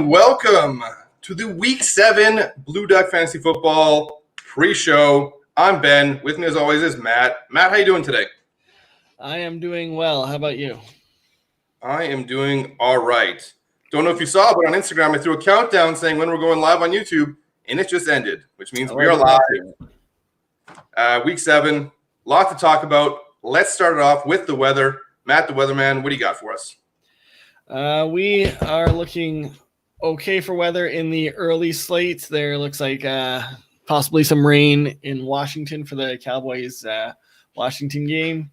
and welcome to the Week 7 Blue Duck Fantasy Football pre-show. I'm Ben. With me as always is Matt. Matt, how you doing today? I am doing well. How about you? I am doing all right. Don't know if you saw, but on Instagram I threw a countdown saying when we're going live on YouTube, and it just ended, which means we are live. Week 7, lot to talk about. Let's start it off with the weather. Matt, the weatherman, what do you got for us? We are looking okay for weather in the early slate. There looks like possibly some rain in Washington for the Cowboys Washington game.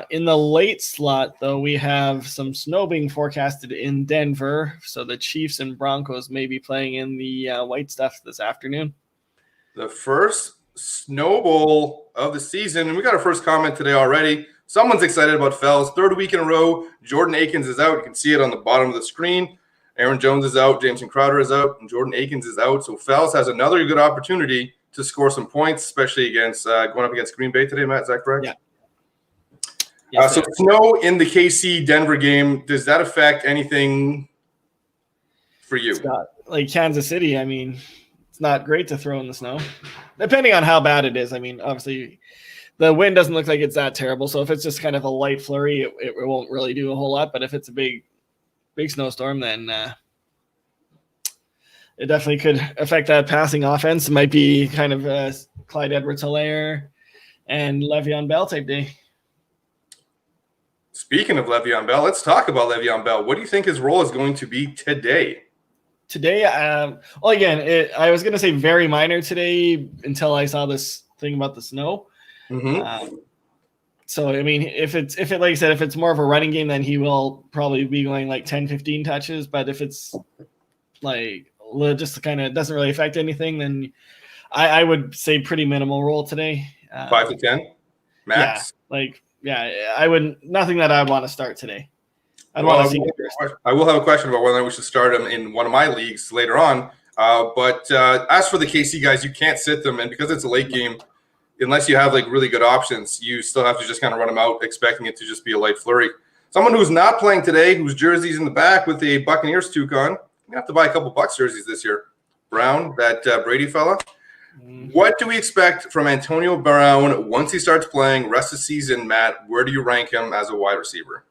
In the late slot, though, we have some snow being forecasted in Denver. So the Chiefs and Broncos may be playing in the white stuff this afternoon. The first Snow Bowl of the season. And we got our first comment today already. Someone's excited about Fells. Third week in a row. Jordan Akins is out. You can see it on the bottom of the screen. Aaron Jones is out. Jameson Crowder is out. And Jordan Akins is out. So Fells has another good opportunity to score some points, especially against going up against Green Bay today, Matt. Is that correct? Yeah. Yes, so snow in the KC-Denver game, does that affect anything for you? It's not, like Kansas City, I mean, it's not great to throw in the snow. Depending on how bad it is. I mean, obviously – the wind doesn't look like it's that terrible. So if it's just kind of a light flurry, it won't really do a whole lot. But if it's a big snowstorm, then it definitely could affect that passing offense. It might be kind of a Clyde Edwards-Helaire and Le'Veon Bell type day. Speaking of Le'Veon Bell, let's talk about Le'Veon Bell. What do you think his role is going to be today? Today, well, again, I was going to say very minor today until I saw this thing about the snow. Mm-hmm. So, I mean, if it like I said, if it's more of a running game, then he will probably be going like 10, 15 touches. But if it's like just kind of doesn't really affect anything, then I would say pretty minimal role today. 5 to 10 max. I wouldn't, nothing that I'd want to start today. I will have a question about whether we should start him in one of my leagues later on. But as for the KC guys, you can't sit them. And because it's a late game, unless you have like really good options, you still have to just kind of run them out, expecting it to just be a light flurry. Someone who's not playing today, whose jersey's in the back with a Buccaneers toque on, you have to buy a couple Bucs jerseys this year. Brown, that Brady fella. Mm-hmm. What do we expect from Antonio Brown once he starts playing rest of the season, Matt? Where do you rank him as a wide receiver?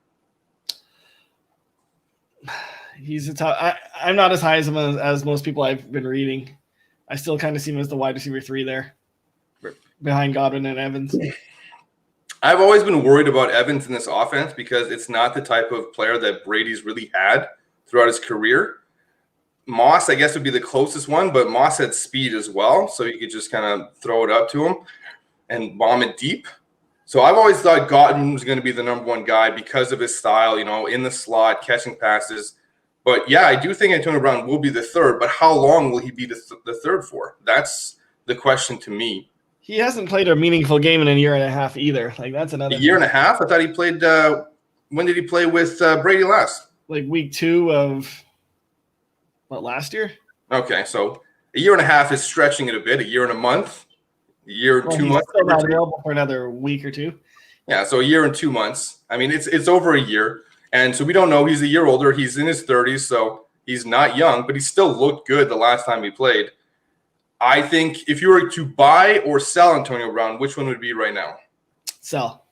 He's a top. I'm not as high as him as most people I've been reading. I still kind of see him as the wide receiver 3 there, behind Godwin and Evans. I've always been worried about Evans in this offense because it's not the type of player that Brady's really had throughout his career. Moss, I guess, would be the closest one, but Moss had speed as well, so you could just kind of throw it up to him and bomb it deep. So I've always thought Godwin was going to be the number one guy because of his style, in the slot, catching passes. But, yeah, I do think Antonio Brown will be the third, but how long will he be the third for? That's the question to me. He hasn't played a meaningful game in a year and a half either. Like, that's another year and a half? I thought he played when did he play with Brady last? Like week 2 of last year? Okay, so a year and a half is stretching it a bit. A year and a month, a year and 2 months. Still not available for another week or two. Yeah, so a year and 2 months. I mean, it's over a year, and so we don't know. He's a year older. He's in his 30s, so he's not young, but he still looked good the last time he played. I think if you were to buy or sell Antonio Brown, which one would it be right now? Sell.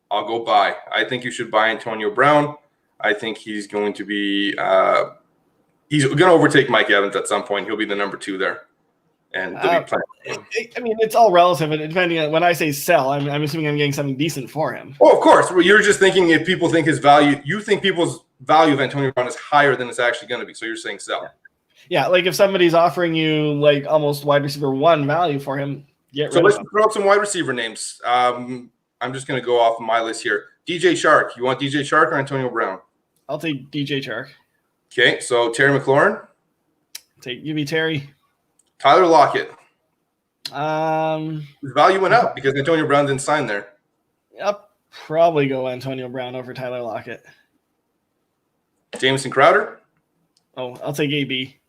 I'll go buy. I think you should buy Antonio Brown. I think he's going to be he's going to overtake Mike Evans at some point. He'll be the number 2 there. And they'll be playing. I mean, it's all relative. Depending on when I say sell, I'm assuming I'm getting something decent for him. Oh, of course. Well, you're just thinking if people think his value, you think people's value of Antonio Brown is higher than it's actually going to be. So you're saying sell. Yeah, like if somebody's offering you like almost wide receiver 1 value for him, get rid of him. So let's throw up some wide receiver names. I'm just going to go off my list here. DJ Chark. You want DJ Chark or Antonio Brown? I'll take DJ Chark. Okay, so Terry McLaurin. Give me Terry. Tyler Lockett. His value went up because Antonio Brown didn't sign there. I'll probably go Antonio Brown over Tyler Lockett. Jameson Crowder. Oh, I'll take AB.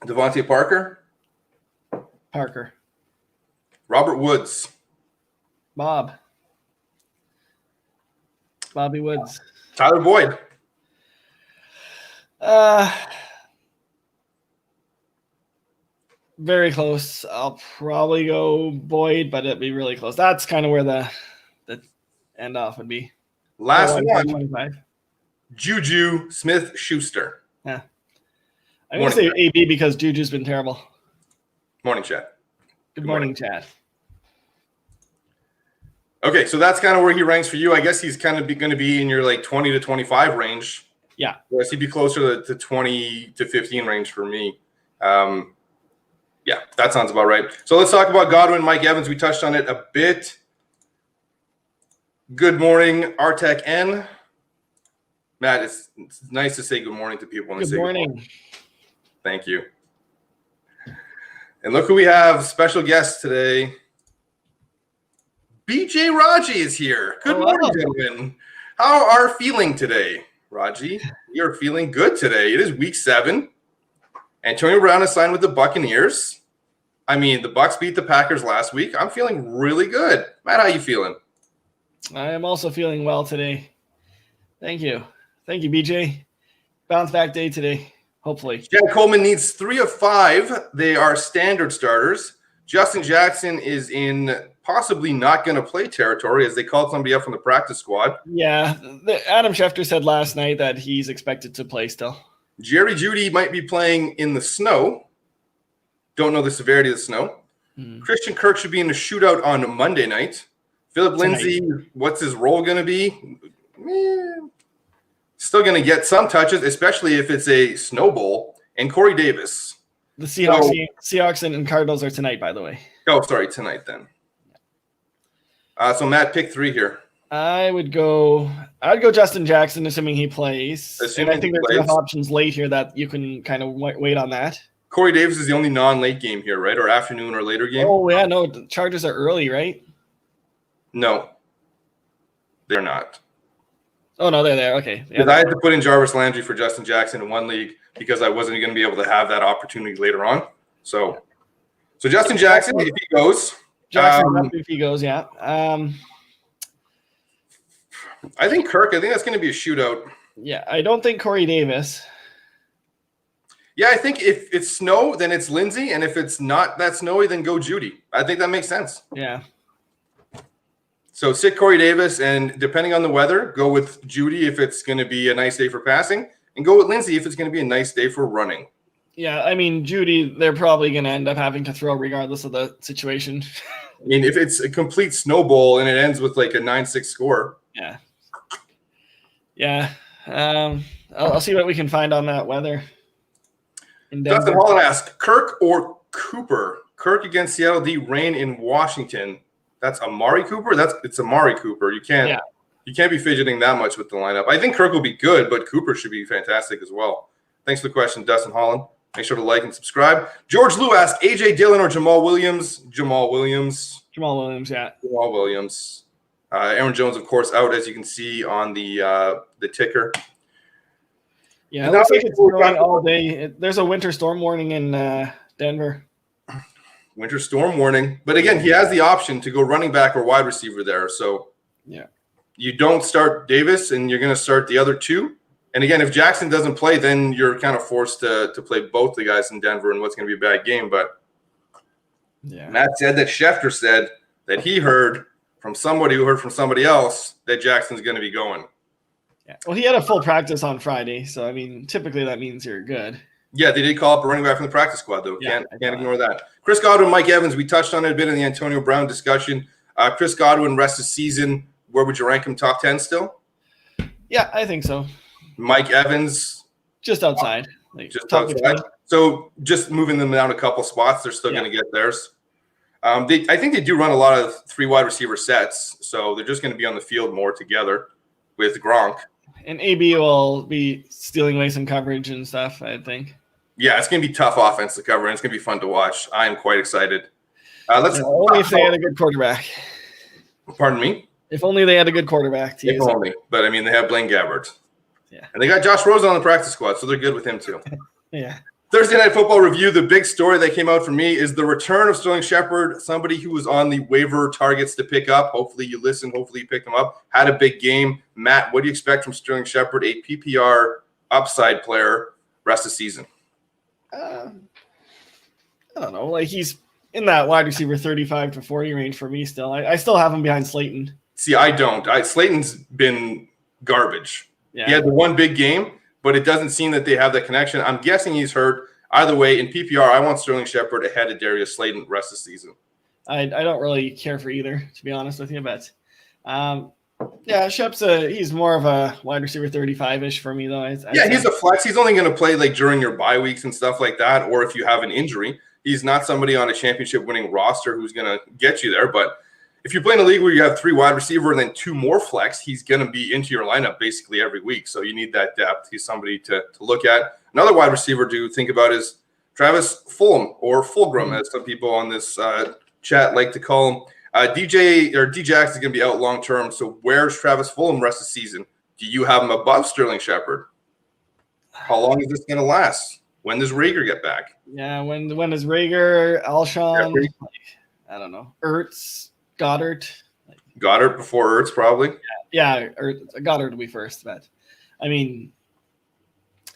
Devontae Parker. Robert Woods. Bobby Woods. Tyler Boyd. Very close. I'll probably go Boyd, but it'd be really close. That's kind of where the end off would be. Last one, 25. Juju Smith-Schuster. Yeah. I'm going to say AB because Juju's been terrible. Morning, chat. Good morning, Chad. Okay, so that's kind of where he ranks for you. I guess he's kind of going to be in your like 20 to 25 range. Yeah. Whereas he'd be closer to 20 to 15 range for me. Yeah, that sounds about right. So let's talk about Godwin, Mike Evans. We touched on it a bit. Good morning, Artec N. Matt, it's nice to say good morning to people when they say good morning. Thank you. And look who we have, special guest today. BJ Raji is here. Good morning, gentlemen. How are feeling today, Raji? You're feeling good today. It is week 7. Antonio Brown is signed with the Buccaneers. I mean, the Bucs beat the Packers last week. I'm feeling really good. Matt, how you feeling? I am also feeling well today. Thank you. Thank you, BJ. Bounce back day today, hopefully. Chad Coleman needs 3 of 5. They are standard starters. Justin Jackson is in possibly not going to play territory as they called somebody up from the practice squad. Yeah, Adam Schefter said last night that he's expected to play still. Jerry Jeudy might be playing in the snow. Don't know the severity of the snow. Christian Kirk should be in a shootout on Monday night. Philip Lindsay, what's his role going to be? Still going to get some touches, especially if it's a snow bowl. And Corey Davis. The Seahawks and Cardinals are tonight, by the way. Oh, sorry, tonight then. So Matt, pick 3 here. I'd go Justin Jackson, assuming he plays. And I think there's enough options late here that you can kind of wait on that. Corey Davis is the only non-late game here, right? Or afternoon or later game? Oh, yeah, no. The Chargers are early, right? No. They're not. Oh, no, they're there. Okay. Because I had to put in Jarvis Landry for Justin Jackson in one league because I wasn't going to be able to have that opportunity later on. So Justin Jackson, if he goes. If he goes, yeah. I think Kirk, I think that's going to be a shootout. Yeah, I don't think Corey Davis. Yeah, I think if it's snow, then it's Lindsay. And if it's not that snowy, then go Jeudy. I think that makes sense. Yeah. So sit Corey Davis, and depending on the weather, go with Jeudy if it's going to be a nice day for passing, and go with Lindsay if it's going to be a nice day for running. Yeah, I mean, Jeudy, they're probably going to end up having to throw regardless of the situation. I mean, if it's a complete snowball and it ends with like a 9-6 score. Yeah. Yeah. I'll see what we can find on that weather. Justin Holland asks, Kirk or Cooper? Kirk against Seattle D, rain in Washington. That's Amari Cooper? It's Amari Cooper. You can't be fidgeting that much with the lineup. I think Kirk will be good, but Cooper should be fantastic as well. Thanks for the question, Dustin Holland. Make sure to like and subscribe. George Lou asked, AJ Dillon or Jamal Williams? Jamal Williams, yeah. Jamal Williams. Aaron Jones, of course, out, as you can see on the ticker. Yeah, it looks like it's snowing all day. There's a winter storm warning in Denver. Winter storm warning. But again, he has the option to go running back or wide receiver there. So yeah, you don't start Davis, and you're going to start the other 2. And again, if Jackson doesn't play, then you're kind of forced to play both the guys in Denver in what's going to be a bad game. But yeah, Matt said that Schefter said that he heard from somebody who heard from somebody else that Jackson's going to be going. Yeah. Well, he had a full practice on Friday, so I mean, typically that means you're good. Yeah, they did call up a running back from the practice squad, though. Can't ignore that. Chris Godwin, Mike Evans, we touched on it a bit in the Antonio Brown discussion. Chris Godwin, rest of season, where would you rank him? Top 10 still? Yeah, I think so. Mike Evans? Just outside. Just outside. So just moving them down a couple spots, they're still going to get theirs. I think they do run a lot of 3 wide receiver sets, so they're just going to be on the field more together with Gronk. And AB will be stealing away some coverage and stuff, I think. Yeah, it's going to be tough offense to cover, and it's going to be fun to watch. I am quite excited. Only if they had a good quarterback. Pardon me? If only they had a good quarterback to use. But, I mean, they have Blaine Gabbert. Yeah. And they got Josh Rosen on the practice squad, so they're good with him too. Yeah. Thursday Night Football review, the big story that came out for me is the return of Sterling Shepard, somebody who was on the waiver targets to pick up. Hopefully you listened. Hopefully you picked him up. Had a big game. Matt, what do you expect from Sterling Shepard, a PPR upside player, rest of the season? I don't don't know. Like he's in that wide receiver 35 to 40 range for me still. I still have him behind Slayton. See, I don't. Slayton's been garbage. Yeah. He had the one big game, but it doesn't seem that they have that connection. I'm guessing he's hurt. Either way, in PPR, I want Sterling Shepard ahead of Darius Slayton rest of the season. I don't really care for either, to be honest with you, but Shep's he's more of a wide receiver 35-ish for me, though. He's a flex. He's only going to play like during your bye weeks and stuff like that, or if you have an injury. He's not somebody on a championship-winning roster who's going to get you there, but if you're playing a league where you have 3 wide receiver and then 2 more flex, he's going to be into your lineup basically every week. So you need that depth. He's somebody to look at. Another wide receiver to think about is Travis Fulgham, or Fulgham, as some people on this chat like to call him. Djax is going to be out long term. So where's Travis Fulgham rest of the season? Do you have him above Sterling Shepard? How long is this going to last? When does Rager get back? Yeah, when does Rager, Alshon, I don't know, Ertz, Goddard. Goddard before Ertz, probably. Yeah, Goddard will be first, but I mean,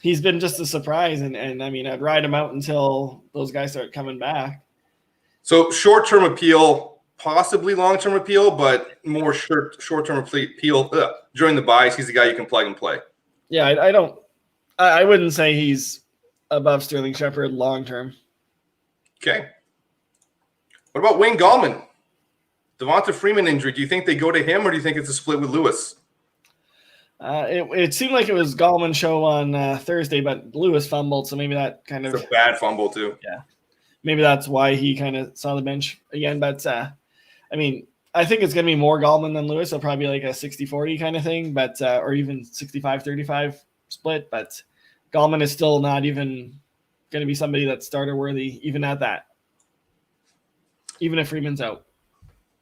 he's been just a surprise, and I mean, I'd ride him out until those guys start coming back. So short-term appeal, possibly long-term appeal, but more short-term appeal during the buys. He's the guy you can plug and play. Yeah, I wouldn't say he's above Sterling Shepard long-term. Okay. What about Wayne Gallman? Devonta Freeman injury. Do you think they go to him, or do you think it's a split with Lewis? It seemed like it was Gallman's show on Thursday, but Lewis fumbled, so maybe that kind of... It's a bad fumble, too. Yeah. Maybe that's why he kind of saw the bench again. But, I mean, I think it's going to be more Gallman than Lewis. It'll probably be like a 60-40 kind of thing, but or even 65-35 split. But Gallman is still not even going to be somebody that's starter-worthy, even at that. Even if Freeman's out.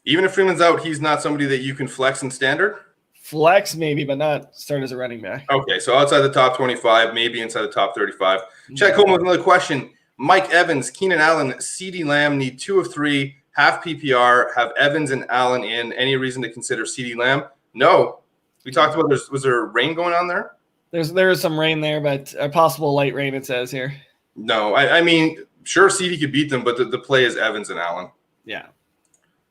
Even if Freeman's out, he's not somebody that you can flex in standard? Flex maybe, but not start as a running back. Okay, so outside the top 25, maybe inside the top 35. Chad Coleman with another question. Mike Evans, Keenan Allen, CeeDee Lamb need 2 of 3, half PPR, have Evans and Allen in. Any reason to consider CeeDee Lamb? No. We talked about was there rain going on there? There is some rain there, but a possible light rain, it says here. No, I mean, sure, CeeDee could beat them, but the play is Evans and Allen. Yeah.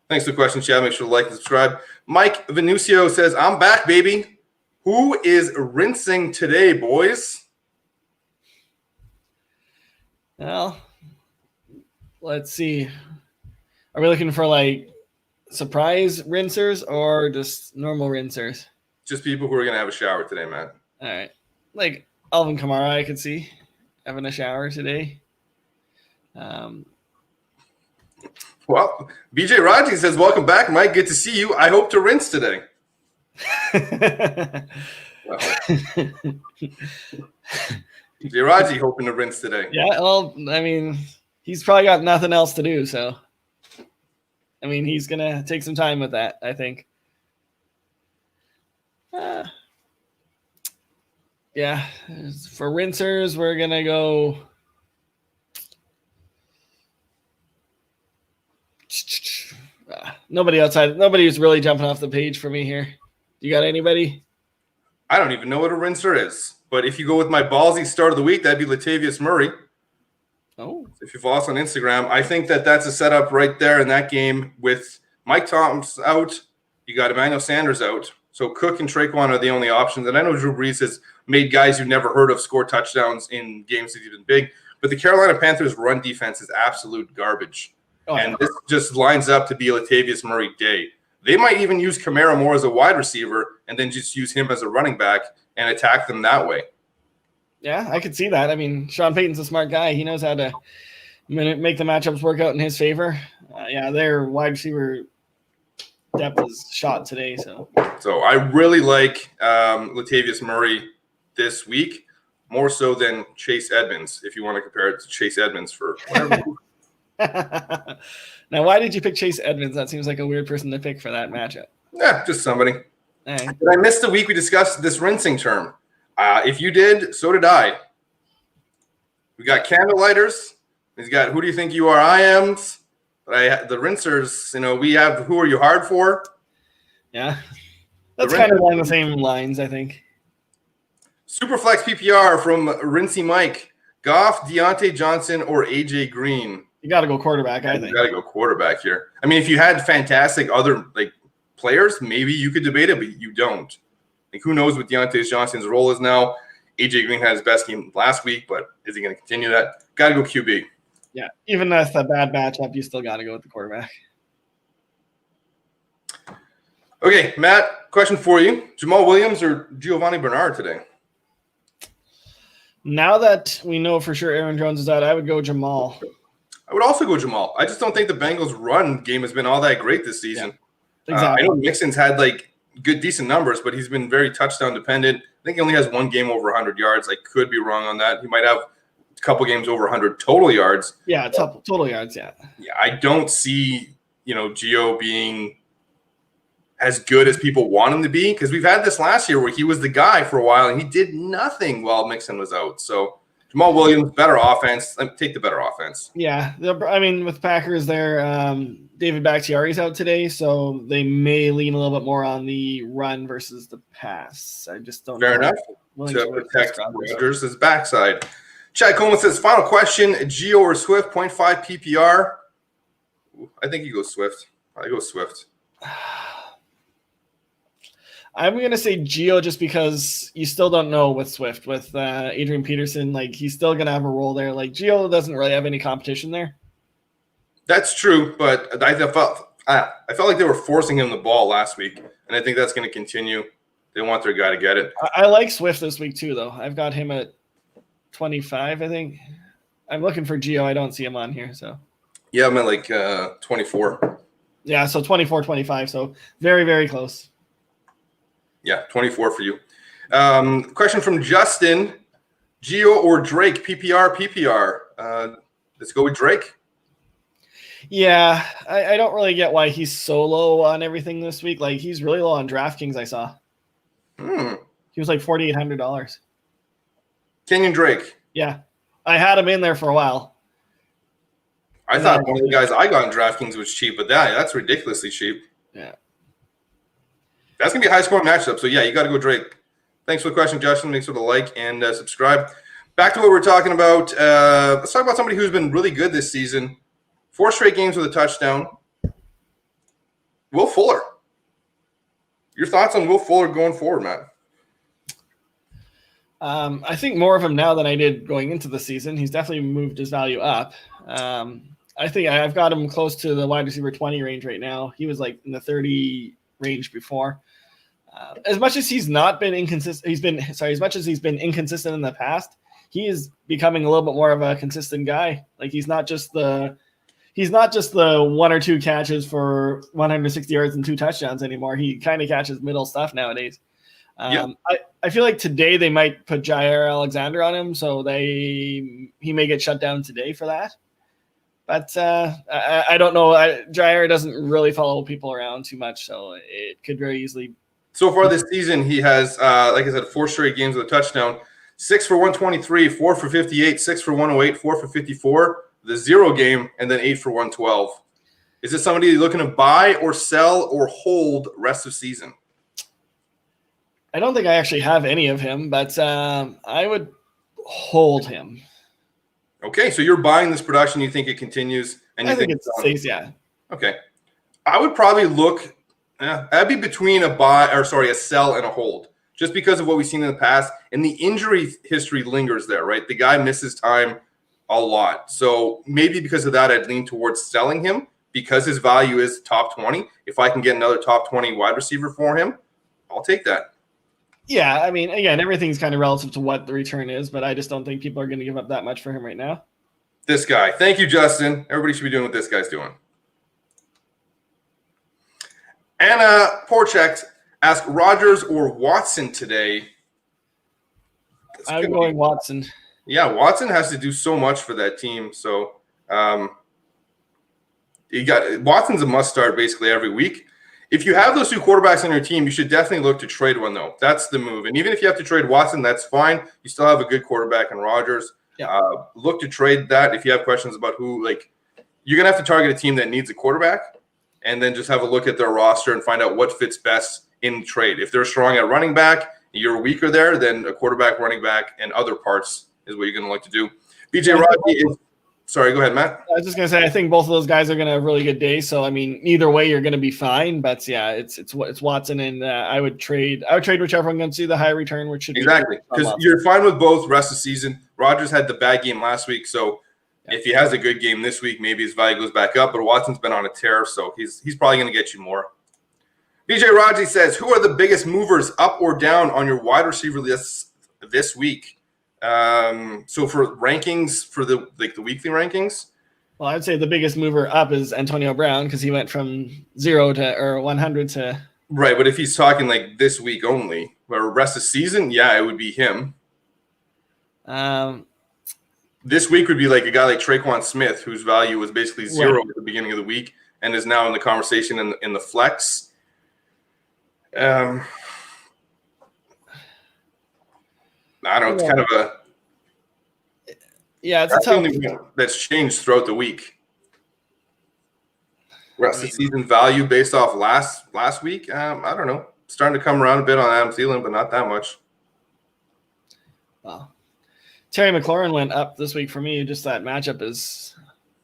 Thanks for the question, Chad. Make sure to like and subscribe. Mike Venucio says, I'm back, baby. Who is rinsing today, boys? Well, let's see. Are we looking for like surprise rinsers or just normal rinsers? Just people who are going to have a shower today, man. All right. Like Alvin Kamara, I could see having a shower today. Well, BJ Raji says, welcome back, Mike. Good to see you. I hope to rinse today. BJ Raji hoping to rinse today. Yeah, well, I mean, he's probably got nothing else to do, so I mean, he's going to take some time with that, I think. Yeah, for rinsers, we're going to go nobody who's really jumping off the page for me here. You got anybody? I don't even know what a rinser is, but if you go with my ballsy start of the week, that'd be Latavius Murray. Oh, if you follow us on Instagram, I think that's a setup right there in that game with Mike Thomas out. You got Emmanuel Sanders out. So Cook and Traquan are the only options. And I know Drew Brees has made guys you've never heard of score touchdowns in games that have been big, but the Carolina Panthers run defense is absolute garbage. And this just lines up to be Latavius Murray day. They might even use Kamara more as a wide receiver and then just use him as a running back and attack them that way. Yeah, I could see that. I mean, Sean Payton's a smart guy. He knows how to make the matchups work out in his favor. Their wide receiver depth is shot today. So I really like Latavius Murray this week, more so than Chase Edmonds, if you want to compare it to Chase Edmonds for whatever. Now, why did you pick Chase Edmonds? That seems like a weird person to pick for that matchup. Yeah, just somebody. Right. Did I miss the week we discussed this rinsing term? If you did, so did I. We got candlelighters. He's got who do you think you are? I am's. But the rinsers, we have who are you hard for? Yeah, that's kind of along the same lines, I think. Superflex PPR from Rinsey Mike. Goff, Deontay Johnson, or AJ Green. You got to go quarterback, I You think. got to go quarterback here. I mean, if you had fantastic other players, maybe you could debate it, but you don't. Who knows what Deontay Johnson's role is now? AJ Green had his best game last week, but is he going to continue that? Got to go QB. Yeah, even if that's a bad matchup, you still got to go with the quarterback. Okay, Matt, question for you. Jamal Williams or Giovanni Bernard today? Now that we know for sure Aaron Jones is out, I would go Jamal. I would also go Jamal. I just don't think the Bengals' run game has been all that great this season. Yeah, exactly. I know Mixon's had good, decent numbers, but he's been very touchdown dependent. I think he only has one game over 100 yards. I could be wrong on that. He might have a couple games over 100 total yards. Yeah, total yards, yeah. Yeah, I don't see, Gio being as good as people want him to be, because we've had this last year where he was the guy for a while and he did nothing while Mixon was out. So Jamal Williams, better offense. Take the better offense. Yeah, I mean, with Packers there, David Bakhtiari's out today, so they may lean a little bit more on the run versus the pass. I just don't know. Fair enough. To protect Rodgers' backside. Chad Coleman says, final question, Gio or Swift, 0.5 PPR? I think you go Swift. I go Swift. I'm going to say Gio just because you still don't know with Swift. With Adrian Peterson, he's still going to have a role there. Gio doesn't really have any competition there. That's true, but I felt like they were forcing him the ball last week, and I think that's going to continue. They want their guy to get it. I like Swift this week too, though. I've got him at 25, I think. I'm looking for Gio. I don't see him on here, so. Yeah, I'm at 24. Yeah, so 24, 25, so very, very close. Yeah, 24 for you. Question from Justin. Gio or Drake, PPR? Let's go with Drake. Yeah, I don't really get why he's so low on everything this week. He's really low on DraftKings, I saw. He was $4,800. Kenyon Drake. Yeah, I had him in there for a while. I thought one of the guys I got in DraftKings was cheap, but that's ridiculously cheap. Yeah. That's going to be a high-scoring matchup. So, yeah, you got to go Drake. Thanks for the question, Justin. Make sure to like and subscribe. Back to what we're talking about. Let's talk about somebody who's been really good this season. 4 straight games with a touchdown. Will Fuller. Your thoughts on Will Fuller going forward, Matt? I think more of him now than I did going into the season. He's definitely moved his value up. I think I've got him close to the wide receiver 20 range right now. He was in the 30 range before. As much as he's not been inconsistent, as much as he's been inconsistent in the past, he is becoming a little bit more of a consistent guy. He's not just the 1 or 2 catches for 160 yards and 2 touchdowns anymore. He kind of catches middle stuff nowadays. I feel like today they might put Jair Alexander on him, so he may get shut down today for that. But I don't know. Jair doesn't really follow people around too much, so it could very easily. So far this season, he has, like I said, 4 straight games with a touchdown. 6 for 123, 4 for 58, 6 for 108, 4 for 54. The 0 game, and then 8 for 112. Is this somebody you're looking to buy or sell or hold rest of season? I don't think I actually have any of him, but I would hold him. Okay, so you're buying this production. You think it continues, and you think it stays. Yeah. Okay, I would probably look. I'd be between a sell and a hold, just because of what we've seen in the past, and the injury history lingers there. Right, the guy misses time a lot, so maybe because of that, I'd lean towards selling him because his value is top 20. If I can get another top 20 wide receiver for him, I'll take that. Yeah, I mean, again, everything's kind of relative to what the return is, but I just don't think people are going to give up that much for him right now. This guy. Thank you, Justin. Everybody should be doing what this guy's doing. Anna Porchek asked Rodgers or Watson today. I'm going Watson. Yeah, Watson has to do so much for that team. So Watson's a must start basically every week. If you have those 2 quarterbacks on your team, you should definitely look to trade one, though. That's the move. And even if you have to trade Watson, that's fine. You still have a good quarterback in Rodgers. Yeah. Look to trade that. If you have questions about who, you're going to have to target a team that needs a quarterback and then just have a look at their roster and find out what fits best in trade. If they're strong at running back, you're weaker there, then a quarterback, running back, and other parts is what you're going to like to do. BJ Rodney is Sorry, go ahead, Matt. I was just gonna say I think both of those guys are gonna have really good days. So I mean, either way, you're gonna be fine. But yeah, it's Watson, and I would trade whichever one going to see the high return, which should exactly because you're fine with both rest of the season. Rodgers had the bad game last week, so if he has a good game this week, maybe his value goes back up. But Watson's been on a tear, so he's probably going to get you more. BJ Raji says, "Who are the biggest movers up or down on your wide receiver list this week?" So for rankings, for the weekly rankings. Well, I'd say the biggest mover up is Antonio Brown because he went from 0 to 100 to. Right, but if he's talking like this week only or rest of season, yeah, it would be him. This week would be like a guy like Traquan Smith, whose value was basically 0 at the beginning of the week and is now in the conversation in the flex. I don't know. It's kind of a it's a tough that's changed throughout the week. Rest of season value based off last week. I don't know. Starting to come around a bit on Adam Thielen, but not that much. Wow. Terry McLaurin went up this week for me. Just that matchup is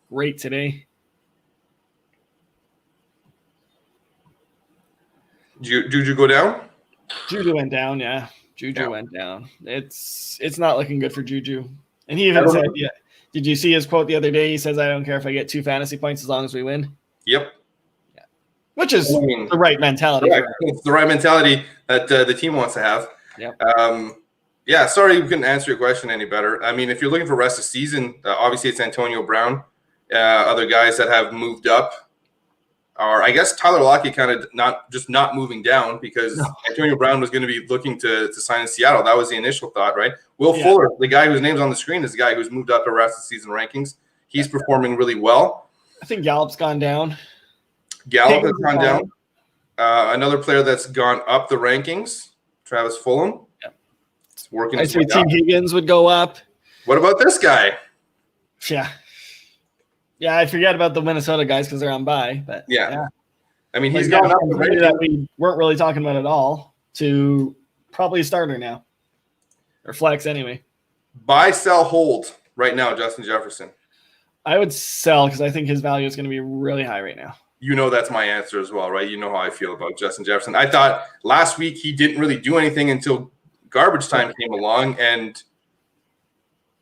great today. Juju go down? Juju went down, yeah. Juju went down. It's not looking good for Juju. And he even said, yeah. Did you see his quote the other day? He says, "I don't care if I get 2 fantasy points as long as we win." Yep. Yeah. Which is the right mentality. It's the right mentality that the team wants to have. Yep. Sorry we couldn't answer your question any better. I mean, if you're looking for rest of season, obviously it's Antonio Brown. Other guys that have moved up are, I guess, Tyler Lockett kind of not moving down because Antonio Brown was going to be looking to sign in Seattle. That was the initial thought, right? Will Fuller, the guy whose name's on the screen, is the guy who's moved up to rest of season rankings. He's performing really well. I think Gallup's gone down. Gallup has gone down. Another player that's gone up the rankings, Travis Fulham. Yep. It's working. I see Team Higgins would go up. What about this guy? Yeah, I forget about the Minnesota guys because they're on bye. But yeah. I mean, he's gone up the rankings that we weren't really talking about at all to probably a starter now. Or flex anyway. Buy, sell, hold right now, Justin Jefferson. I would sell because I think his value is going to be really high right now. You know that's my answer as well, right? You know how I feel about Justin Jefferson. I thought last week he didn't really do anything until garbage time came along. And,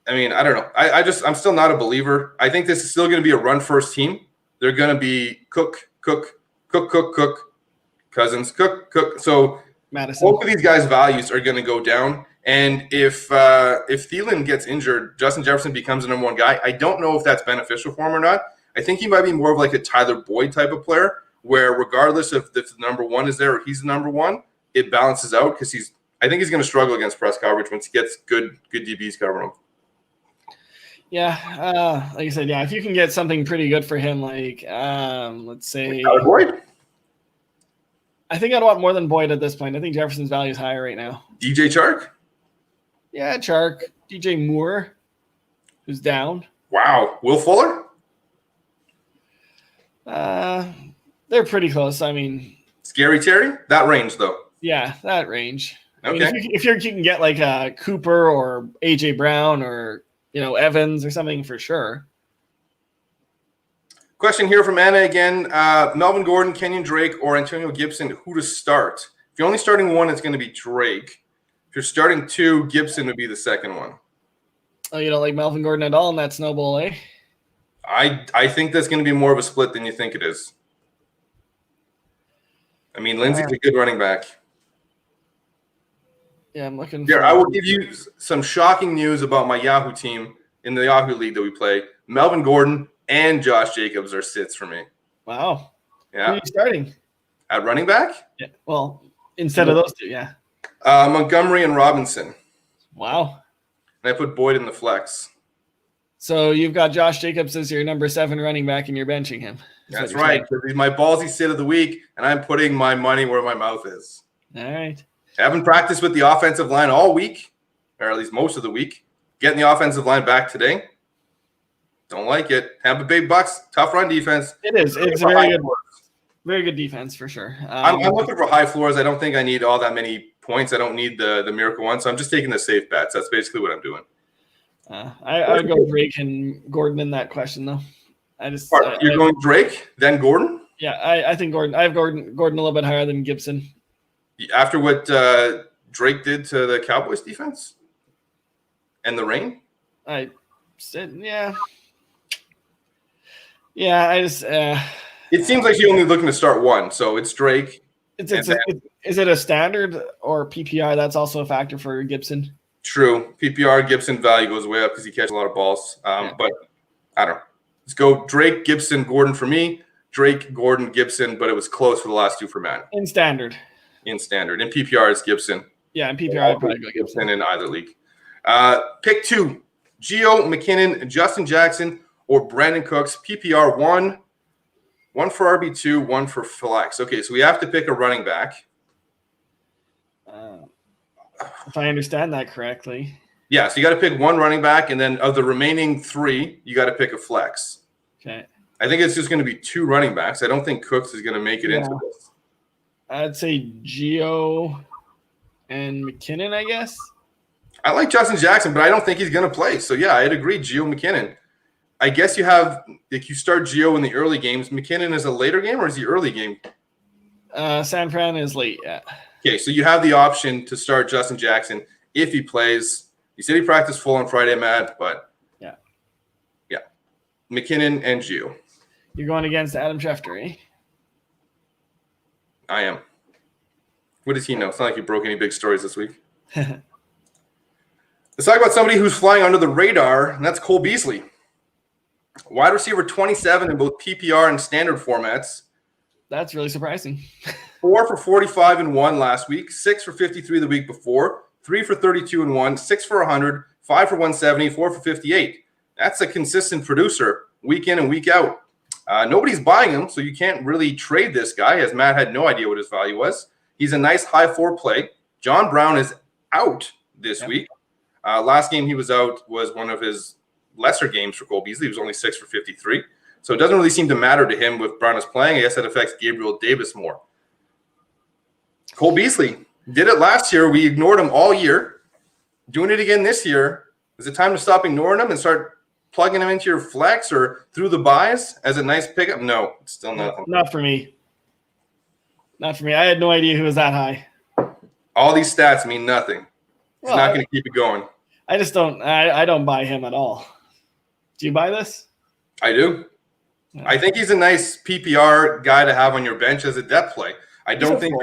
I mean, I don't know. I'm still not a believer. I think this is still going to be a run-first team. They're going to be Cook, Cousins, Cook. So Madison. Both of these guys' values are going to go down. And if Thielen gets injured, Justin Jefferson becomes the number one guy. I don't know if that's beneficial for him or not. I think he might be more of like a Tyler Boyd type of player, where regardless if the number one is there or he's the number one, it balances out because I think he's going to struggle against press coverage once he gets good DBs covering him. Yeah, like I said, if you can get something pretty good for him, like let's say Tyler Boyd. I think I'd want more than Boyd at this point. I think Jefferson's value is higher right now. DJ Chark? Yeah, Chark. DJ Moore, who's down. Wow. Will Fuller? They're pretty close. I mean, Scary Terry? That range, though. Yeah, that range. Okay. I mean, if you can get like a Cooper or AJ Brown or Evans or something for sure. Question here from Anna again. Melvin Gordon, Kenyon Drake, or Antonio Gibson, who to start? If you're only starting one, it's going to be Drake. If you're starting two, Gibson would be the second one. Oh, you don't like Melvin Gordon at all in that snowball, eh? I think that's going to be more of a split than you think it is. I mean, Lindsey's a good running back. Yeah, I'm looking Here, I will give you some shocking news about my Yahoo team in the Yahoo League that we play. Melvin Gordon and Josh Jacobs are sits for me. Wow. Yeah. Who are you starting? At running back? Yeah. Well, instead of those two, yeah. Montgomery and Robinson. Wow. And I put Boyd in the flex. So you've got Josh Jacobs as your number 7 running back and you're benching him. That's right. He's my ballsy sit of the week, and I'm putting my money where my mouth is. All right. I haven't practiced with the offensive line all week, or at least most of the week. Getting the offensive line back today. Don't like it. Tampa Bay Bucks, tough run defense. It is. It's very good defense for sure. I'm looking for high floors. I don't think I need all that many points. I don't need the miracle one, so I'm just taking the safe bets. That's basically what I'm doing. I would go Drake and Gordon in that question, though. You're going Drake, then Gordon? Yeah, I think Gordon. I have Gordon a little bit higher than Gibson. After what Drake did to the Cowboys defense and the rain? I said, yeah. Yeah, I just. It seems like you're only looking to start one, so it's Drake. Is it a standard or PPR? That's also a factor for Gibson. True. PPR Gibson value goes way up because he catches a lot of balls. But I don't know. Let's go Drake, Gibson, Gordon for me. Drake, Gordon, Gibson, but it was close for the last two for Matt. In standard. In PPR, it's Gibson. Yeah, in PPR, I'd probably go Gibson. In either league. Pick 2. Gio, McKinnon, Justin Jackson, or Brandon Cooks. PPR 1. 1 for RB2, 1 for flex. Okay, so we have to pick a running back. If I understand that correctly. Yeah, so you got to pick one running back, and then of the remaining 3, you got to pick a flex. Okay. I think it's just going to be 2 running backs. I don't think Cooks is going to make it into this. I'd say Gio and McKinnon, I guess. I like Justin Jackson, but I don't think he's going to play. So, yeah, I'd agree, Gio, McKinnon. I guess you start Gio in the early games. McKinnon is a later game, or is he early game? San Fran is late, yeah. Okay, so you have the option to start Justin Jackson if he plays. You said he practiced full on Friday, Matt, but yeah. McKinnon and Gio. You're going against Adam Schefter, eh? I am. What does he know? It's not like he broke any big stories this week. Let's talk about somebody who's flying under the radar, and that's Cole Beasley. Wide receiver 27 in both PPR and standard formats. That's really surprising. 4 for 45 and 1 last week, 6 for 53 the week before, 3 for 32 and 1, 6 for 100, 5 for 170, 4 for 58. That's a consistent producer week in and week out. Nobody's buying him, so you can't really trade this guy, as Matt had no idea what his value was. He's a nice high floor play. John Brown is out this week. Last game he was out was one of his lesser games for Cole Beasley. He was only 6 for 53. So it doesn't really seem to matter to him with Brown is playing. I guess that affects Gabriel Davis more. Cole Beasley did it last year. We ignored him all year. Doing it again this year. Is it time to stop ignoring him and start plugging him into your flex or through the buys as a nice pickup? No, it's still nothing. Not for me. Not for me. I had no idea he was that high. All these stats mean nothing. He's not going to keep it going. I just don't. I don't buy him at all. Do you buy this? I do. Yeah. I think he's a nice PPR guy to have on your bench as a depth play. I don't think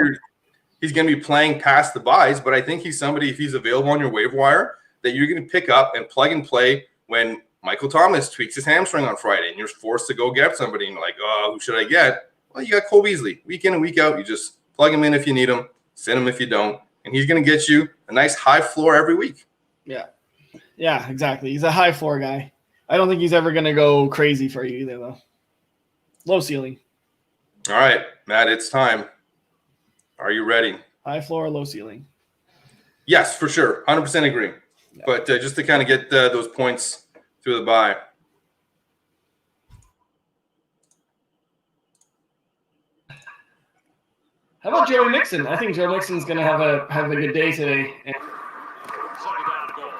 he's going to be playing past the buys, but I think he's somebody, if he's available on your waiver wire, that you're going to pick up and plug and play when Michael Thomas tweaks his hamstring on Friday and you're forced to go get somebody and you're like, oh, who should I get? Well, you got Cole Beasley. Week in and week out, you just plug him in if you need him, send him if you don't, and he's going to get you a nice high floor every week. Yeah. Yeah, exactly. He's a high floor guy. I don't think he's ever going to go crazy for you either, though. Low ceiling. All right, Matt, it's time. Are you ready? High floor, low ceiling. Yes, for sure. 100% agree. Yeah. But just to kind of get those points through the bye. How about Joe Mixon? I think Joe Mixon's going to have a good day today. Second down goal.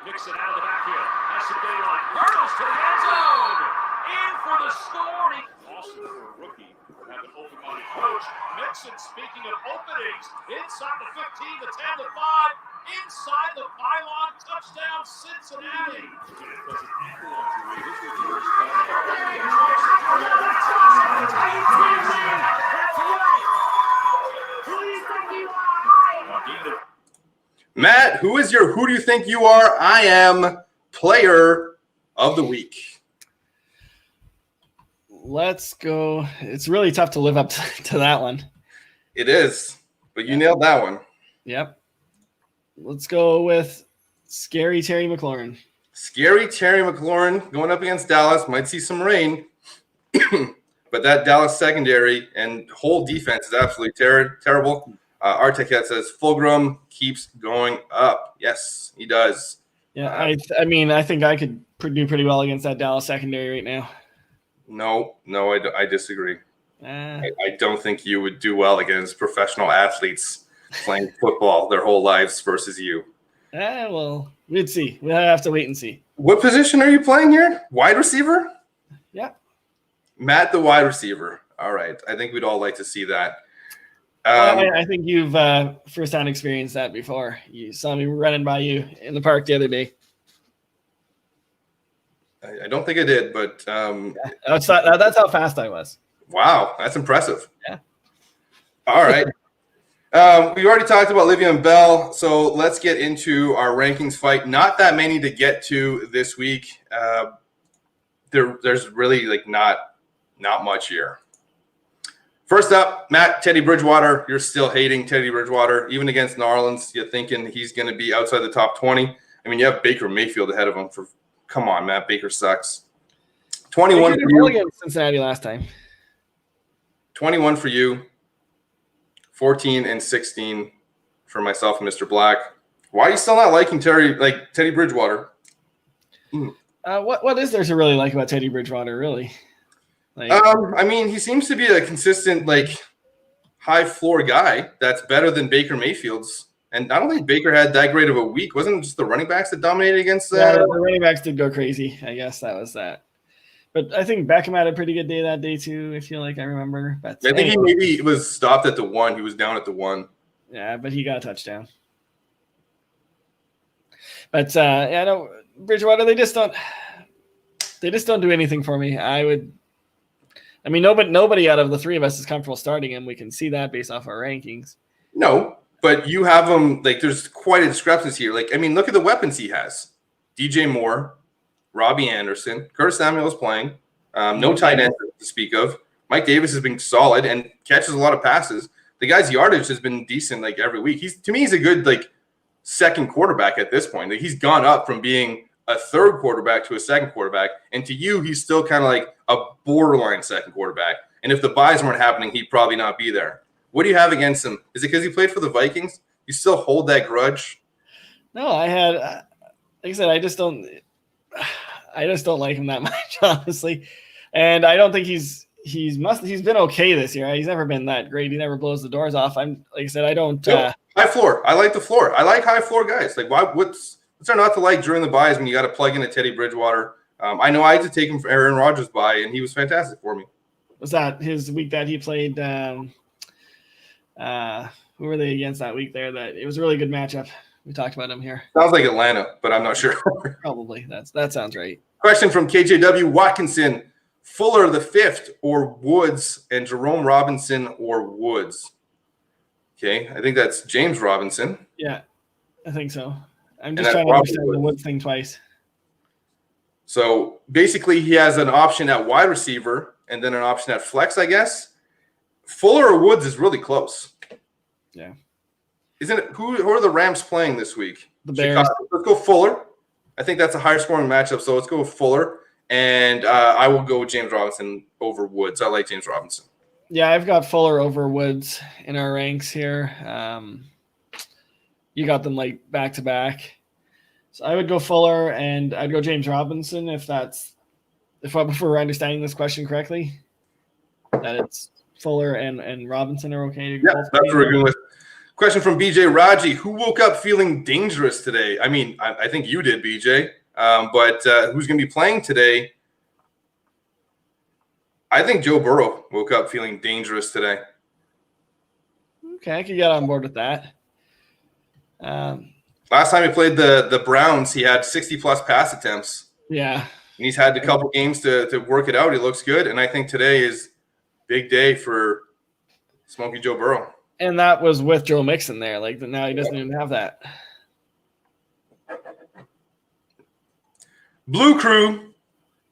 Mixon out of the backfield. Has some daylight. Hurdles to the end zone. In for the score. Awesome for a rookie. Have an open-minded coach. Mixon, speaking of openings, inside the 15, the 10, the 5, inside the pylon, touchdown, Cincinnati. Matt, who do you think you are? I am player of the week. Let's go. It's really tough to live up to that one. It is, but you nailed that one. Yep. Let's go with Scary Terry McLaurin. Scary Terry McLaurin going up against Dallas. Might see some rain, but that Dallas secondary and whole defense is absolutely terrible. Articat says Fulgham keeps going up. Yes, he does. Yeah, I mean, I think I could do pretty well against that Dallas secondary right now. No, I disagree. I don't think you would do well against professional athletes playing football their whole lives versus you. Well, we'd see. We'll have to wait and see. What position are you playing here? Wide receiver? Yeah. Matt, the wide receiver. All right. I think we'd all like to see that. I think you've firsthand experienced that before. You saw me running by you in the park the other day. I don't think I did, but That's how fast I was. wow, that's impressive. Yeah. All right. We already talked about Le'Veon Bell, so let's get into our rankings fight. Not that many to get to this week. There's really not much here. First up, Matt, Teddy Bridgewater. You're still hating Teddy Bridgewater. Even against New Orleans, you're thinking he's going to be outside the top 20. I mean, you have Baker Mayfield ahead of him. Come on, Matt. Baker sucks. 21 for you. Against Cincinnati last time. 21 for you. 14 and 16 for myself and Mr. Black. Why are you still not liking Teddy Bridgewater? What is there to really like about Teddy Bridgewater, really? I mean, he seems to be a consistent, high floor guy that's better than Baker Mayfield's. And I don't think Baker had that great of a week. Wasn't it just the running backs that dominated against the running backs did go crazy. I guess that was that. But I think Beckham had a pretty good day that day too, I feel like I remember. But I think he maybe was stopped at the 1. He was down at the 1. Yeah, but he got a touchdown. But no, Bridgewater, they just don't do anything for me. Nobody out of the three of us is comfortable starting him. We can see that based off our rankings. No, but you have him, there's quite a discrepancy here. Look at the weapons he has. DJ Moore, Robbie Anderson, Curtis Samuel is playing. No tight end to speak of. Mike Davis has been solid and catches a lot of passes. The guy's yardage has been decent every week. To me, he's a good second quarterback at this point. He's gone up from being a third quarterback to a second quarterback. And to you, he's still kind of a borderline second quarterback. And if the buys weren't happening, he'd probably not be there. What do you have against him? Is it because he played for the Vikings? You still hold that grudge? No, like I said, I just don't like him that much, honestly. And I don't think he's been okay this year. He's never been that great. He never blows the doors off. I don't high floor. I like the floor. I like high floor guys. What's there not to like during the buys when you got to plug in a Teddy Bridgewater? I know I had to take him for Aaron Rodgers buy, and he was fantastic for me. Was that his week that he played? Who were they against that week there? That it was a really good matchup. We talked about him here. Sounds like Atlanta, but I'm not sure. Probably. That sounds right. Question from KJW Watkinson. Fuller the 5th or Woods, and Jerome Robinson or Woods? Okay, I think that's James Robinson. Yeah, I think so. I'm just trying to understand the Woods thing twice. So basically he has an option at wide receiver and then an option at flex, I guess. Fuller or Woods is really close. Yeah. Isn't it? Who are the Rams playing this week? The Bears. Chicago. Let's go Fuller. I think that's a higher scoring matchup, so let's go with Fuller. And I will go with James Robinson over Woods. I like James Robinson. Yeah, I've got Fuller over Woods in our ranks here. You got them back to back. So I would go Fuller and I'd go James Robinson if we're understanding this question correctly. That it's Fuller and Robinson are okay to go. Yeah, that's what we're going with. Question from BJ Raji. Who woke up feeling dangerous today? I mean, I think you did, BJ. But who's going to be playing today? I think Joe Burrow woke up feeling dangerous today. Okay, I could get on board with that. Last time he played the Browns, he had 60-plus pass attempts. Yeah. And he's had a couple games to work it out. He looks good. And I think today is big day for Smokey Joe Burrow. And that was with Joe Mixon there. Now he doesn't even have that. Blue Crew,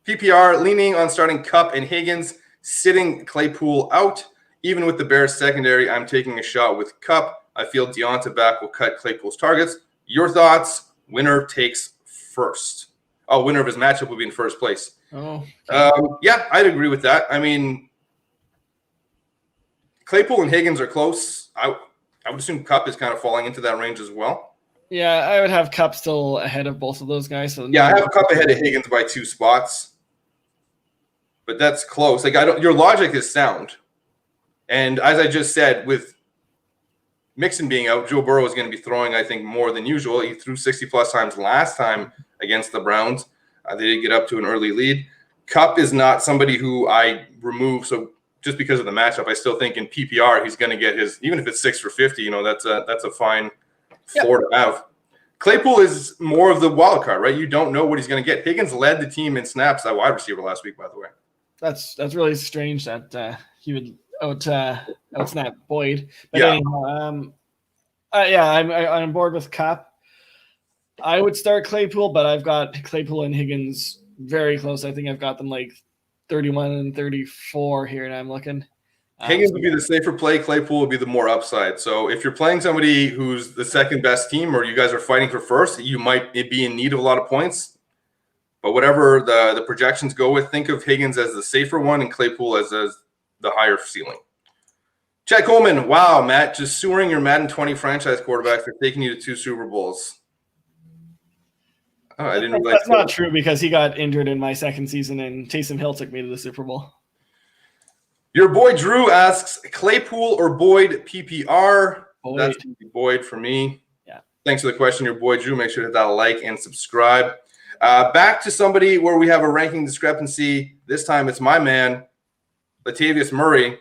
PPR, leaning on starting Kupp and Higgins, sitting Claypool out. Even with the Bears secondary, I'm taking a shot with Kupp. I feel Deonta back will cut Claypool's targets. Your thoughts? Winner takes first. Oh, winner of his matchup will be in first place. Oh. Yeah, I'd agree with that. I mean, Claypool and Higgins are close. I would assume Kupp is kind of falling into that range as well. Yeah, I would have Kupp still ahead of both of those guys. So yeah, I have Kupp ahead of Higgins by 2 spots. But that's close. Your logic is sound. And as I just said, with Mixon being out, Joe Burrow is going to be throwing, I think, more than usual. He threw 60-plus times last time against the Browns. They did get up to an early lead. Kupp is not somebody who I remove. So just because of the matchup, I still think in PPR he's going to get his, even if it's 6 for 50, that's a fine floor to have. Claypool is more of the wild card, right? You don't know what he's going to get. Higgins led the team in snaps at wide receiver last week, by the way. That's really strange that he would outsnap Boyd. But Yeah. anyhow, I'm on board with Kupp. I would start Claypool, but I've got Claypool and Higgins very close. I think I've got them like 31 and 34 here, and I'm looking. Higgins would be the safer play. Claypool would be the more upside. So if you're playing somebody who's the second best team or you guys are fighting for first, you might be in need of a lot of points. But whatever the projections go with, think of Higgins as the safer one and Claypool as the higher ceiling. Chad Coleman, wow, Matt, just sewering your Madden 20 franchise quarterbacks for taking you to 2 Super Bowls. Oh, I didn't realize that's not true because he got injured in my second season and Taysom Hill took me to the Super Bowl. Your boy Drew asks, Claypool or Boyd PPR? Boyd. That's going to be Boyd for me. Yeah. Thanks for the question, your boy Drew. Make sure to hit that like and subscribe. Back to somebody where we have a ranking discrepancy. This time it's my man, Latavius Murray.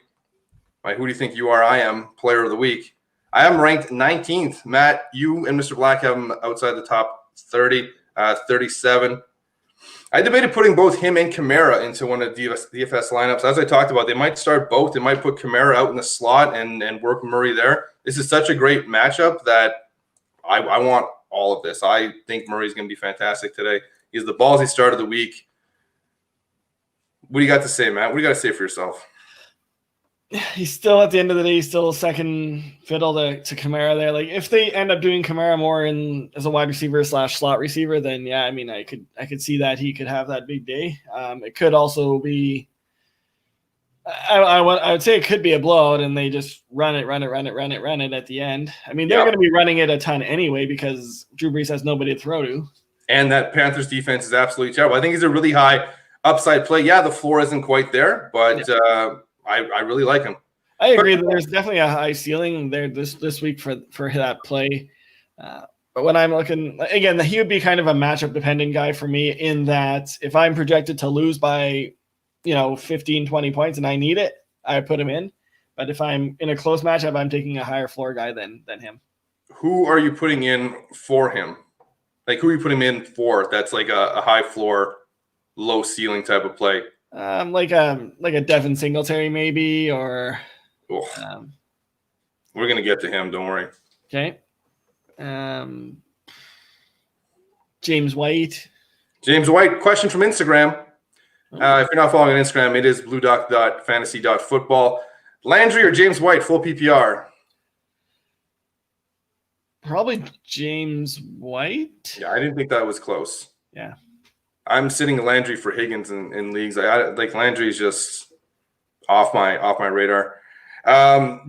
My who do you think you are? I am player of the week. I am ranked 19th. Matt, you and Mr. Black have him outside the top 30, 37. I debated putting both him and Kamara into one of the DFS lineups. As I talked about, they might start both. They might put Kamara out in the slot and work Murray there. This is such a great matchup that I want all of this. I think Murray's going to be fantastic today. He's the ballsy start of the week. What do you got to say, Matt? What do you got to say for yourself? He's still, at the end of the day, he's still second fiddle to Kamara there. Like, if they end up doing Kamara more as a wide receiver / slot receiver, then yeah, I mean, I could see that he could have that big day. It could also be, I would say it could be a blowout and they just run it at the end. I mean, they're going to be running it a ton anyway because Drew Brees has nobody to throw to. And that Panthers defense is absolutely terrible. I think he's a really high upside play. Yeah, the floor isn't quite there, but I really like him. I agree that there's definitely a high ceiling there this week for that play. But when I'm looking, again, he would be kind of a matchup dependent guy for me in that if I'm projected to lose by, 15, 20 points and I need it, I put him in. But if I'm in a close matchup, I'm taking a higher floor guy than him. Who are you putting in for him? Like, who are you putting him in for? That's like a high floor, low ceiling type of play. Like a Devin Singletary maybe, or we're gonna get to him. Don't worry. Okay. James White. Question from Instagram. If you're not following on Instagram, it is bluedoc.fantasy.football. Landry or James White, full PPR? Probably James White. Yeah, I didn't think that was close. Yeah. I'm sitting Landry for Higgins in leagues. I like Landry's just off my radar.